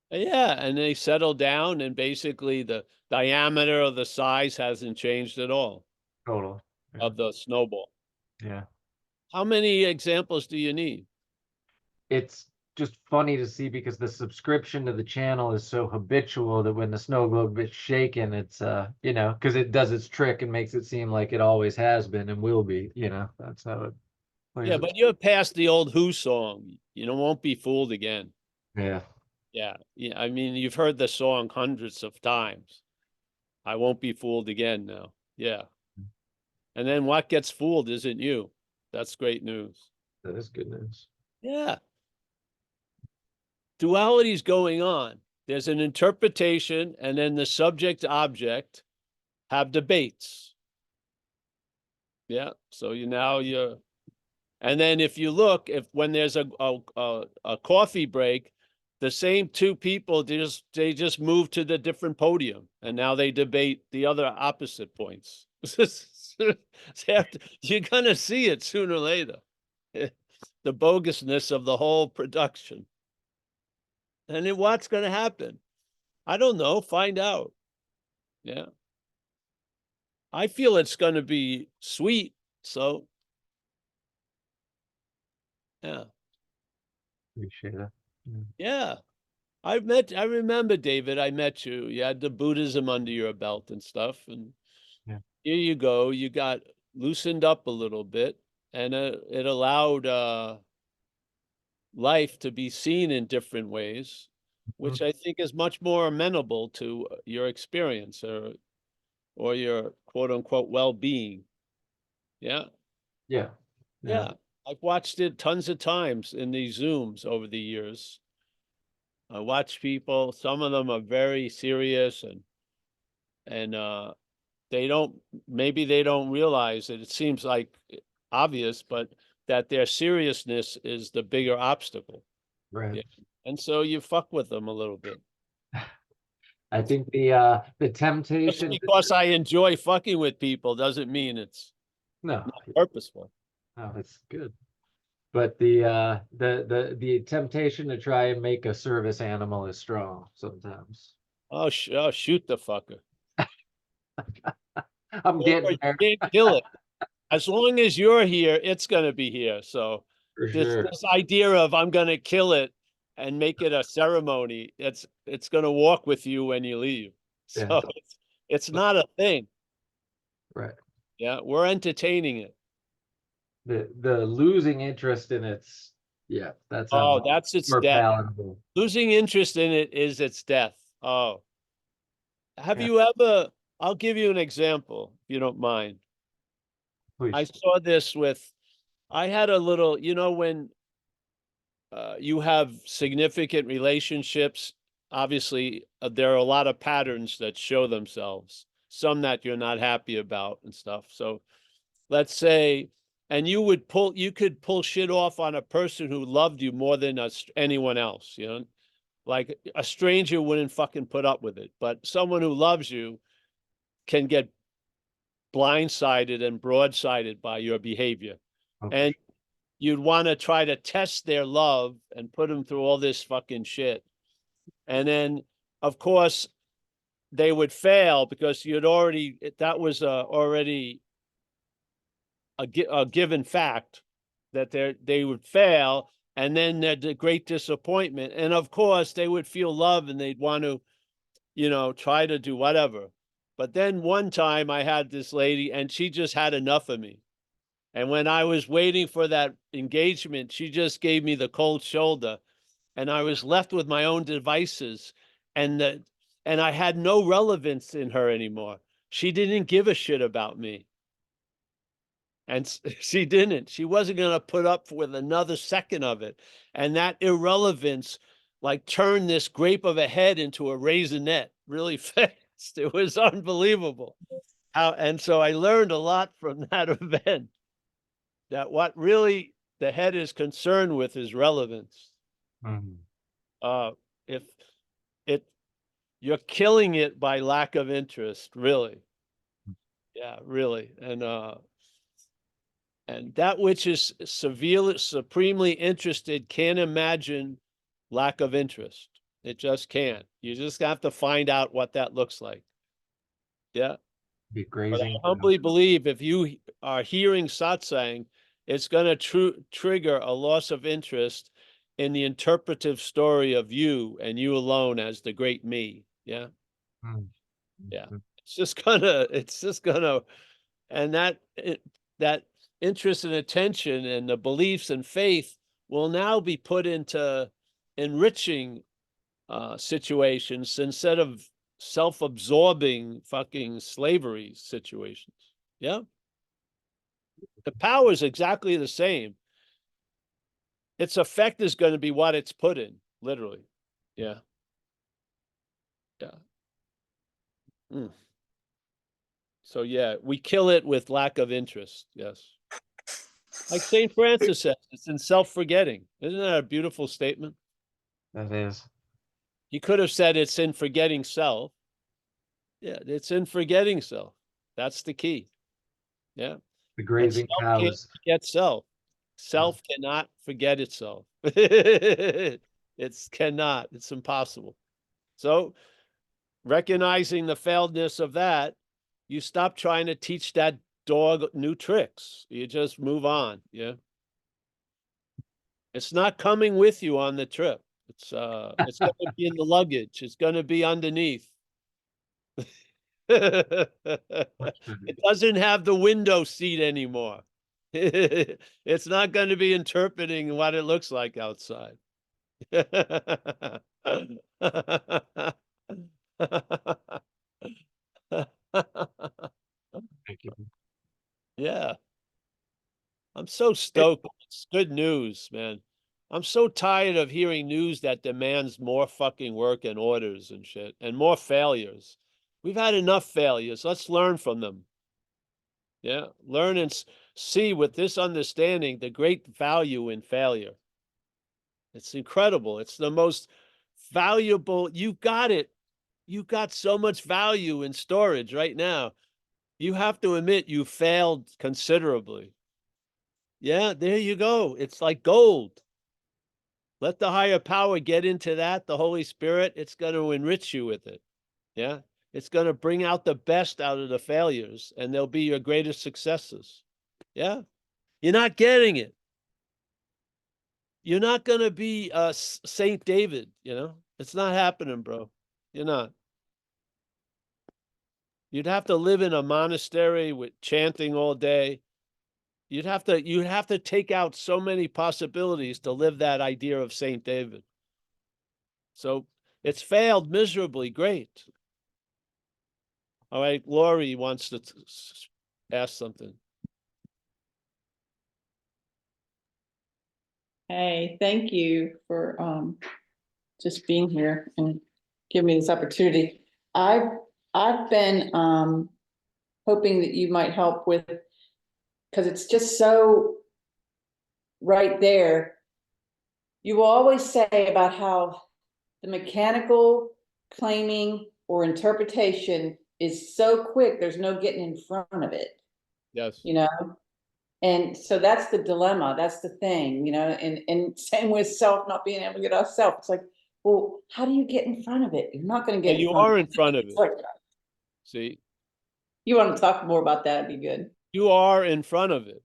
Yeah, and they settled down, and basically the diameter of the size hasn't changed at all Total. Yeah. of the snowball. Yeah. How many examples do you need? It's just funny to see because the subscription to the channel is so habitual that when the snow globe gets shaken, it's because it does its trick and makes it seem like it always has been and will be, that's how it plays. Yeah, but you're past the old Who song. You know, won't be fooled again. Yeah. Yeah. Yeah. I mean, you've heard the song hundreds of times. I won't be fooled again now. Yeah. And then what gets fooled isn't you. That's great news. That is good news. Yeah. Duality's going on. There's an interpretation, and then the subject object have debates. Yeah. So you're and then if you look, if when there's a coffee break, the same two people they just move to the different podium, and now they debate the other opposite points. You're gonna see it sooner or later, the bogusness of the whole production. And then what's gonna happen? I don't know. Find out. Yeah, I feel it's gonna be sweet. So yeah, Appreciate it. Yeah. yeah. I remember, David, I met you. You had the Buddhism under your belt and stuff. And Yeah. here you go. You got loosened up a little bit, and it allowed life to be seen in different ways, which I think is much more amenable to your experience or your quote unquote well-being. Yeah. Yeah. Yeah. I've watched it tons of times in these Zooms over the years. I watch people, some of them are very serious and maybe they don't realize it. It seems like obvious, but that their seriousness is the bigger obstacle. Right. Yeah. And so you fuck with them a little bit. I think the Just temptation. because I enjoy fucking with people doesn't mean it's No, not purposeful. no, it's good. But the temptation to try and make a service animal is strong sometimes. Oh, shoot the fucker. I'm Or getting you there can't kill it. As long as you're here, it's gonna be here. So for this sure. this idea of I'm gonna kill it and make it a ceremony, it's gonna walk with you when you leave. Yeah. So it's not a thing. Right. Yeah, we're entertaining it. The losing interest in its that's Oh, that's its more death. palatable. Losing interest in it is its death. Oh, have Yeah. you ever? I'll give you an example, if you don't mind. I Please. saw this with, I had a little, when you have significant relationships, obviously there are a lot of patterns that show themselves, some that you're not happy about and stuff. So let's say and you could pull shit off on a person who loved you more than anyone else, you know? Like a stranger wouldn't fucking put up with it, but someone who loves you can get blindsided and broadsided by your behavior. Oh, And you'd want to try to test their love and put them through all this fucking shit. And then, of course, they would fail because that was already a given fact that they would fail. And then there's a great disappointment. And of course, they would feel love and they'd want to, try to do whatever. But then one time I had this lady and she just had enough of me. And when I was waiting for that engagement, she just gave me the cold shoulder and I was left with my own devices and I had no relevance in her anymore. She didn't give a shit about me. And she didn't. She wasn't going to put up with another second of it. And that irrelevance like turned this grape of a head into a raisinette really fast. It was unbelievable. And so I learned a lot from that event, that what really the head is concerned with is relevance. mhm. If you're killing it by lack of interest, really. Yeah, really. And that which is supremely interested can't imagine lack of interest. It just can't. You just have to find out what that looks like. Yeah. Be But I grazing. humbly believe if you are hearing satsang, it's going to trigger a loss of interest in the interpretive story of you and you alone as the great me. Yeah. Mm. Yeah. Mhm. It's just gonna, and that interest and attention and the beliefs and faith will now be put into enriching situations instead of self-absorbing fucking slavery situations. Yeah. The power is exactly the same. Its effect is going to be what it's put in, literally. Yeah. Yeah. Mm. So yeah, we kill it with lack of interest. Yes. Like St. Francis says, it's in self-forgetting. Isn't that a beautiful statement? That is He could have said it's in forgetting self. Yeah, it's in forgetting self. That's the key. Yeah. the And grazing self can't cows. forget self. Self cannot forget itself. It's cannot. It's impossible. So recognizing the failedness of that, you stop trying to teach that dog new tricks. You just move on. Yeah. It's not coming with you on the trip. It's going to be in the luggage. It's going to be underneath. It doesn't have the window seat anymore. It's not going to be interpreting what it looks like outside. Thank you. Yeah. I'm so stoked. It's good news, man. I'm so tired of hearing news that demands more fucking work and orders and shit and more failures. We've had enough failures. Let's learn from them. Yeah. Learn and see with this understanding the great value in failure. It's incredible. It's the most valuable. You got it. You got so much value in storage right now. You have to admit you failed considerably. Yeah, there you go. It's like gold. Let the higher power get into that, the Holy Spirit. It's going to enrich you with it. Yeah. It's going to bring out the best out of the failures and they'll be your greatest successes. Yeah. You're not getting it. You're not going to be Saint David, It's not happening, bro. You're not. You'd have to live in a monastery with chanting all day. You'd have to take out so many possibilities to live that idea of Saint David. So it's failed miserably. Great. All right, Lori wants to ask something. Hey, thank you for just being here and giving me this opportunity. I've been hoping that you might help with because it's just so right there. You will always say about how the mechanical claiming or interpretation is so quick, there's no getting in front of it, Yes. you know? And so that's the dilemma, that's the thing, you know, and same with self not being able to get off self. It's like, well, how do you get in front of it? You're not gonna get And in you front are of in it. front of it. It's like, See, you want to talk more about that, it'd be good. you are in front of it.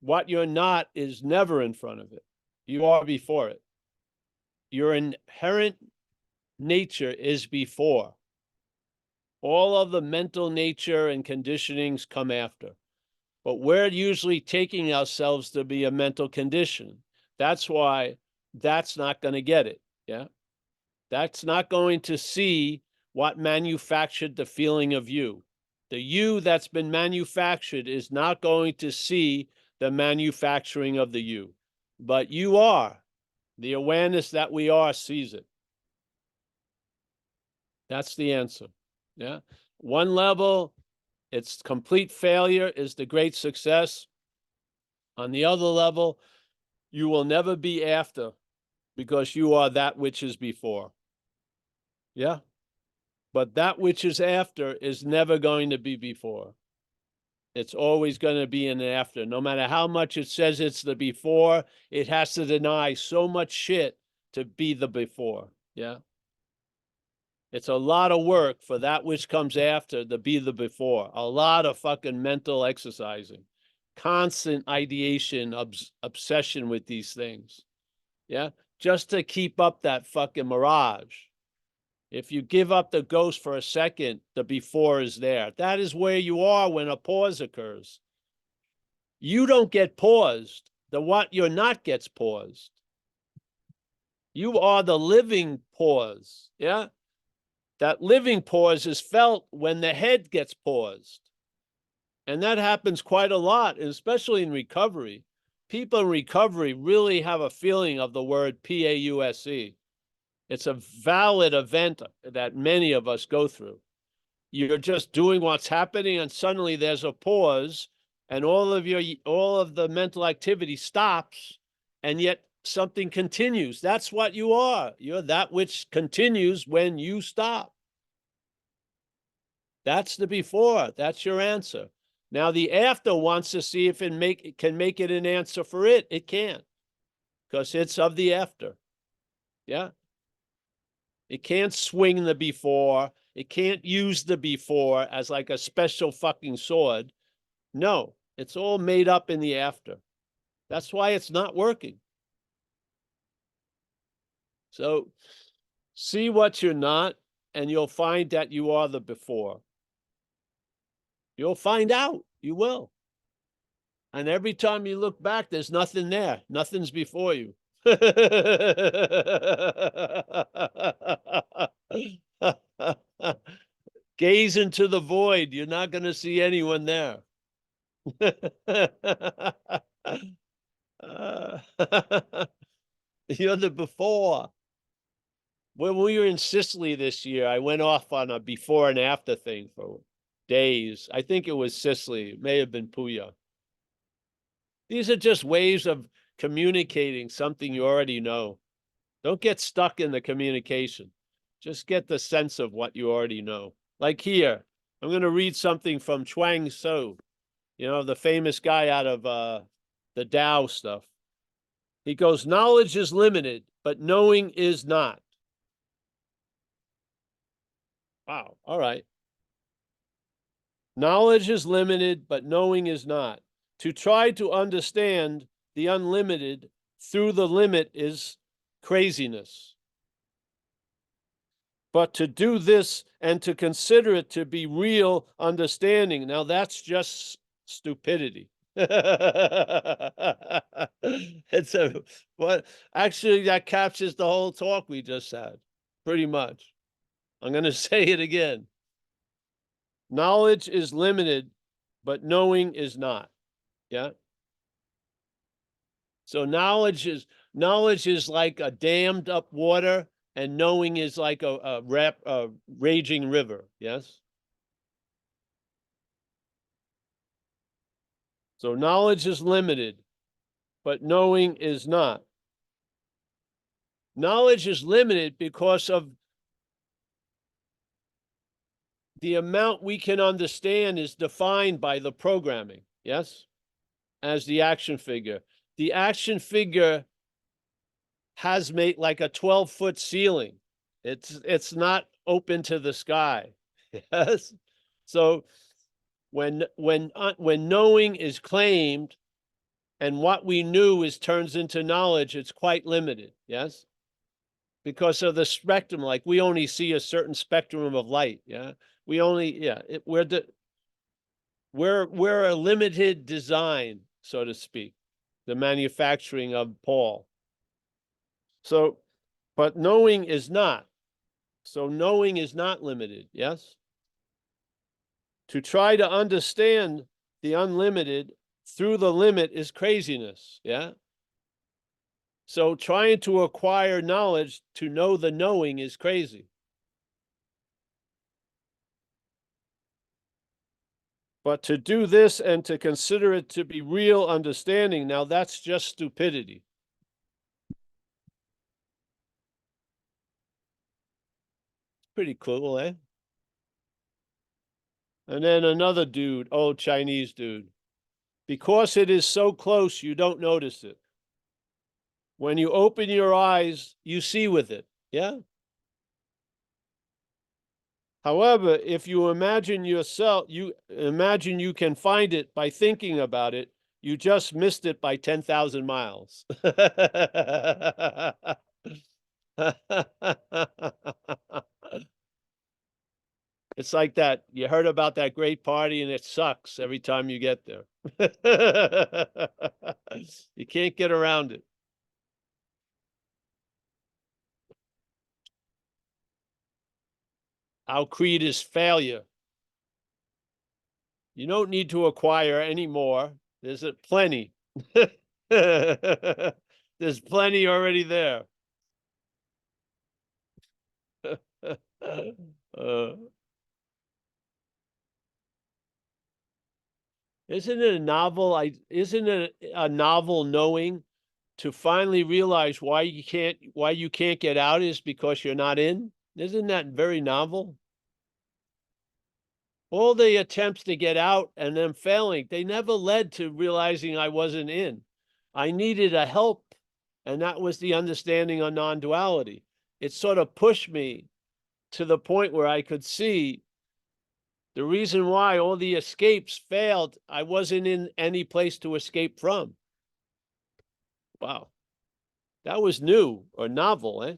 What you're not is never in front of it. You are before it. Your inherent nature is before. All of the mental nature and conditionings come after. But we're usually taking ourselves to be a mental condition. That's why that's not going to get it. Yeah. That's not going to see what manufactured the feeling of you. The you that's been manufactured is not going to see the manufacturing of the you. But you are. The awareness that we are sees it. That's the answer. Yeah. One level, it's complete failure is the great success. On the other level, you will never be after because you are that which is before. Yeah. But that which is after is never going to be before. It's always going to be an after. No matter how much it says it's the before, it has to deny so much shit to be the before. Yeah. It's a lot of work for that which comes after to be the before. A lot of fucking mental exercising, constant ideation, obsession with these things. Yeah. Just to keep up that fucking mirage. If you give up the ghost for a second, the before is there. That is where you are when a pause occurs. You don't get paused. The what you're not gets paused. You are the living pause. Yeah. That living pause is felt when the head gets paused. And that happens quite a lot, especially in recovery. People in recovery really have a feeling of the word PAUSE. It's a valid event that many of us go through. You're just doing what's happening, and suddenly there's a pause, and all of the mental activity stops, and yet something continues. That's what you are. You're that which continues when you stop. That's the before. That's your answer. Now the after wants to see if it can make it an answer for it. It can't, because it's of the after. Yeah. It can't swing the before. It can't use the before as like a special fucking sword. No, it's all made up in the after. That's why it's not working. So see what you're not, and you'll find that you are the before. You'll find out. You will. And every time you look back, there's nothing there. Nothing's before you. Gaze into the void. You're not going to see anyone there. You're the before. When we were in Sicily this year, I went off on a before and after thing for days. I think it was Sicily. It may have been Puglia. These are just ways of communicating something you already know. Don't get stuck in the communication. Just get the sense of what you already know. Like here, I'm going to read something from Chuang Tzu, the famous guy out of the Tao stuff. He goes, knowledge is limited, but knowing is not. Wow. All right. Knowledge is limited, but knowing is not. To try to understand the unlimited through the limit is craziness. But to do this and to consider it to be real understanding, now that's just stupidity. Actually, that captures the whole talk we just had, pretty much. I'm going to say it again. Knowledge is limited, but knowing is not. Yeah. So knowledge is like a dammed up water, and knowing is like a raging river. Yes. So knowledge is limited, but knowing is not. Knowledge is limited because of the amount we can understand is defined by the programming, yes? As the action figure. The action figure has made like a 12-foot ceiling. It's not open to the sky. Yes. So when knowing is claimed and what we knew is turns into knowledge, it's quite limited. Yes. Because of the spectrum, like we only see a certain spectrum of light. Yeah. We only, yeah, we're a limited design, so to speak, the manufacturing of Paul. So, but knowing is not. So knowing is not limited, yes? To try to understand the unlimited through the limit is craziness, yeah? So trying to acquire knowledge to know the knowing is crazy. But to do this and to consider it to be real understanding, now that's just stupidity. Pretty cool, eh? And then another dude, old Chinese dude. Because it is so close, you don't notice it. When you open your eyes, you see with it, yeah? However, if you imagine yourself, you imagine you can find it by thinking about it, you just missed it by 10,000 miles. It's like that. You heard about that great party and it sucks every time you get there. You can't get around it. Our creed is failure. You don't need to acquire any more. There's plenty. There's plenty already there. Isn't it a novel? Isn't it a novel knowing to finally realize why you can't get out is because you're not in? Isn't that very novel? All the attempts to get out and then failing, they never led to realizing I wasn't in. I needed a help, and that was the understanding of non-duality. It sort of pushed me to the point where I could see the reason why all the escapes failed. I wasn't in any place to escape from. Wow. That was new or novel, eh?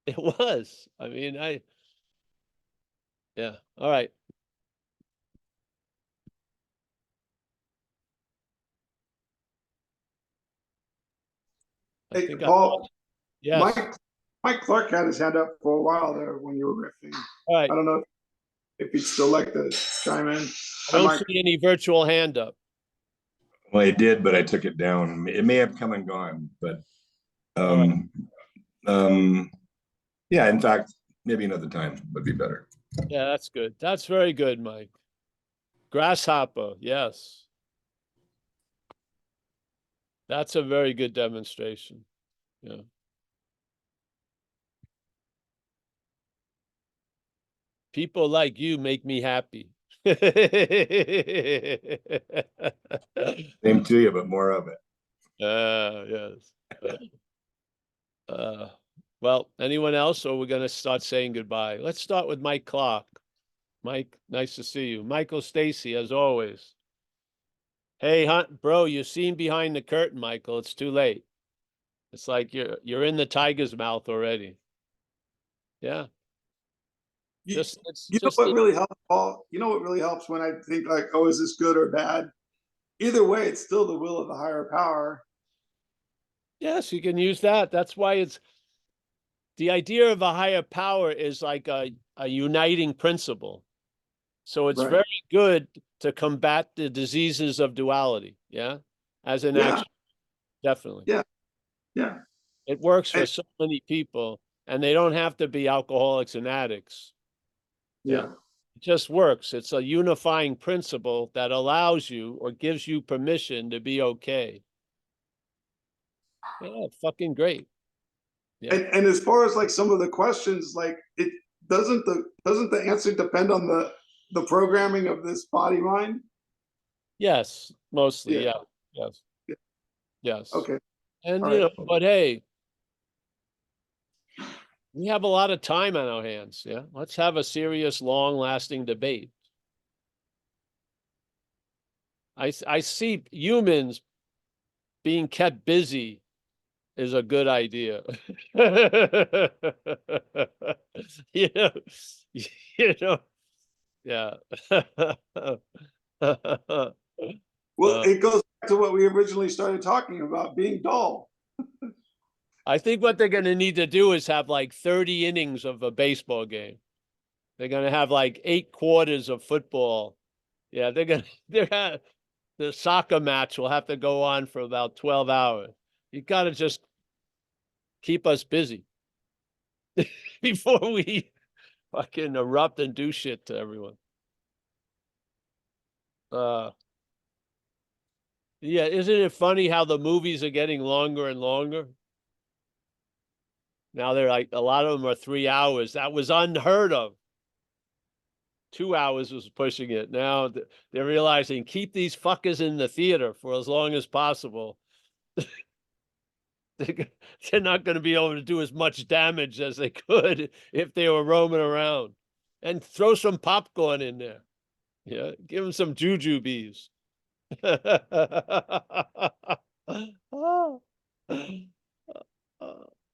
It was. I mean, yeah. All right. I Hey, think Paul, yes. Mike Clark had his hand up for a while there when you were riffing. All right. I don't know if he'd still like to chime in. I Hi, don't Mike. see any virtual hand up. Well, I did, but I took it down. It may have come and gone, but All right. yeah, in fact, maybe another time would be better. Yeah, that's good. That's very good, Mike. Grasshopper, yes. That's a very good demonstration. Yeah. People like you make me happy. Same to you, but more of it. Yes. Well, anyone else, or we're going to start saying goodbye? Let's start with Mike Clark. Mike, nice to see you. Michael Stacy, as always. Hey, Hunt, bro, you're seen behind the curtain, Michael. It's too late. It's like you're in the tiger's mouth already. Yeah. You, Just it's you know just what really helps, Paul? You know what really helps when I think like, oh, is this good or bad? Either way, it's still the will of the higher power. yes, you can use that. That's why it's the idea of a higher power is like a uniting principle. So it's Right. very good to combat the diseases of duality. Yeah. As an Yeah. action. Definitely. Yeah. Yeah. It works for And, so many people, and they don't have to be alcoholics and addicts. yeah. It just works. It's a unifying principle that allows you or gives you permission to be okay. Yeah, fucking great. Yeah. And as far as like some of the questions, like it doesn't the answer depend on the programming of this body mind? Yes, mostly, Yeah. yeah, yes, Yeah. yes. Okay. And All you know, right. but hey, we have a lot of time on our hands. Yeah, let's have a serious, long-lasting debate. I see humans being kept busy is a good idea. You know, you know, yeah. Well, it goes back to what we originally started talking about, being dull. I think what they're gonna need to do is have like 30 innings of a baseball game. They're gonna have like 8 quarters of football. Yeah, the soccer match will have to go on for about 12 hours. You gotta just keep us busy before we fucking erupt and do shit to everyone. Yeah, isn't it funny how the movies are getting longer and longer? Now they're like, a lot of them are 3 hours. That was unheard of. 2 hours was pushing it. Now they're realizing keep these fuckers in the theater for as long as possible. They're not going to be able to do as much damage as they could if they were roaming around. And throw some popcorn in there. Yeah, give them some jujubes.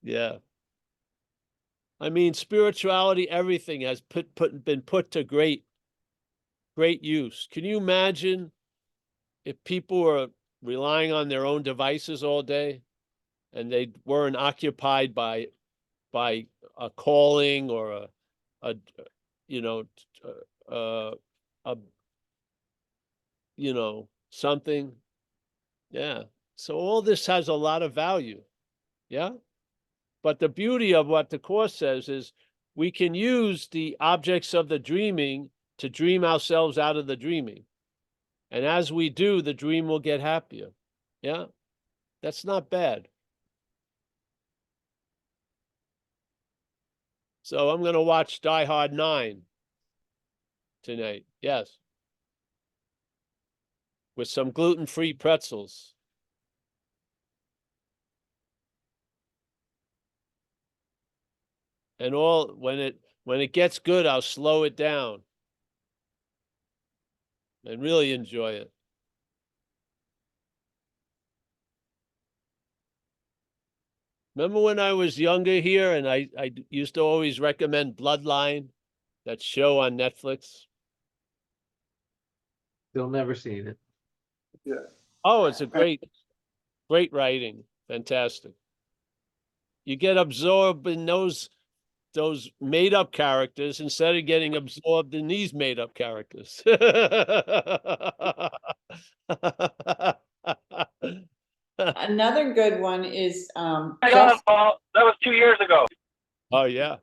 Yeah. I mean, spirituality, everything has been put to great use. Can you imagine if people were relying on their own devices all day and they weren't occupied by a calling or a you know a something? Yeah. So all this has a lot of value. Yeah. But the beauty of what the Course says is we can use the objects of the dreaming to dream ourselves out of the dreaming. And as we do, the dream will get happier. Yeah. That's not bad. So I'm going to watch Die Hard 9 tonight. Yes. With some gluten-free pretzels. And when it gets good, I'll slow it down and really enjoy it. Remember when I was younger here and I used to always recommend Bloodline, that show on Netflix? Still never seen it. Yeah. Oh, it's a great writing. Fantastic. You get absorbed in those made up characters instead of getting absorbed in these made up characters. Another good one is My God, Paul, that was 2 years ago. Oh yeah,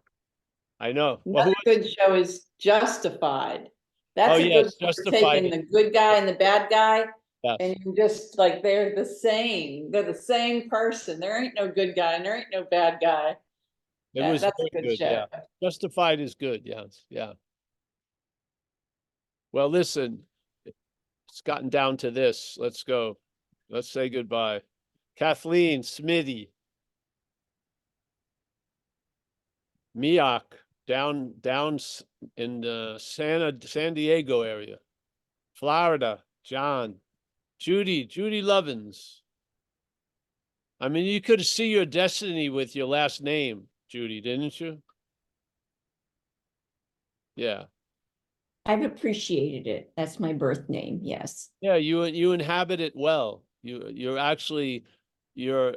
I know. Well, another good show is Justified. That's a good yes, one for Justified. taking the good guy and the bad guy, Yes. and you just like they're the same. They're the same person. There ain't no good guy and there ain't no bad guy. It was That's a very good good. show. Yeah, Justified is good. Yes, yeah. Well, listen, it's gotten down to this. Let's go. Let's say goodbye. Kathleen, Smitty, Miak, down in the San Diego area, Florida, John, Judy Lovins. I mean, you could see your destiny with your last name, Judy, didn't you? Yeah. I've appreciated it. That's my birth name. Yes. Yeah, you inhabit it well. You're actually the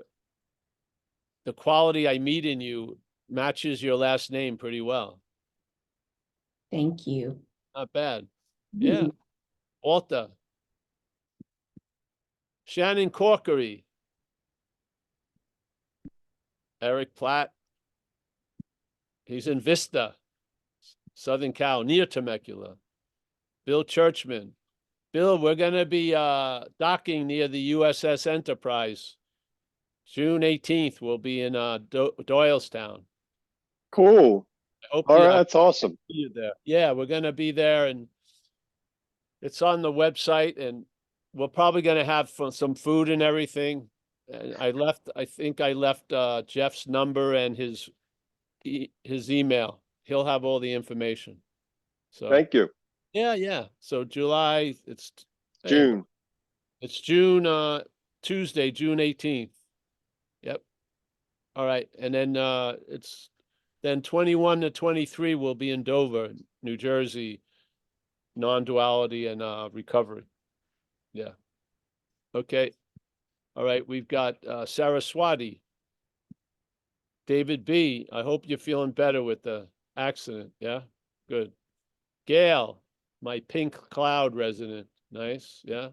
quality I meet in you matches your last name pretty well. Thank you. Not bad. Yeah. Alta. Shannon Corkery. Eric Platt. He's in Vista. Southern Cal, near Temecula. Bill Churchman. Bill, we're gonna be docking near the USS Enterprise. June 18th, we'll be in Doylestown. Cool. I hope All you, right, I that's awesome. see you there. Yeah, we're gonna be there, and it's on the website, and we're probably gonna have some food and everything. And I think I left Jeff's number and his email. He'll have all the information. So Thank you. yeah. So July, hey, June. it's June, Tuesday, June 18th. Yep. All right. And then then 21 to 23 will be in Dover, New Jersey, non-duality and recovery. Yeah. Okay. All right. We've got Saraswati. David B. I hope you're feeling better with the accident. Yeah. Good. Gail, my Pink Cloud resident. Nice. Yeah.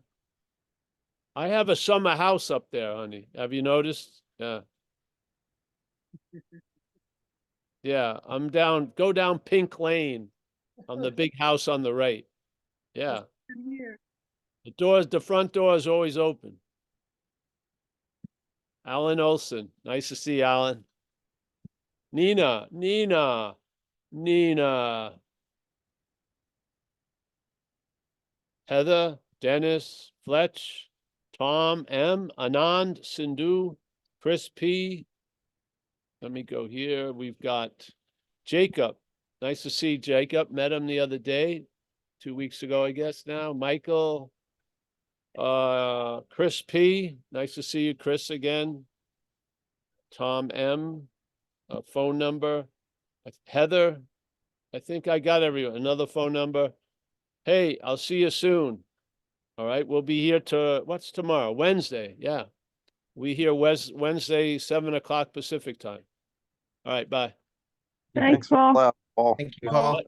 I have a summer house up there, honey. Have you noticed? Yeah. Yeah, I'm down, go down Pink Lane on the big house on the right. Yeah. The front door is always open. Alan Olson, nice to see you, Alan. Nina. Heather, Dennis, Fletch, Tom M, Anand, Sindhu, Chris P. Let me go here. We've got Jacob. Nice to see Jacob. Met him the other day, 2 weeks ago, I guess now. Michael, Chris P. Nice to see you, Chris, again. Tom M. Phone number. Heather. I think I got everyone. Another phone number. Hey, I'll see you soon. All right, we'll be here what's tomorrow? Wednesday. Yeah. We here Wednesday, 7 o'clock Pacific time. All right, bye. Thanks. Paul. Thank you, Paul.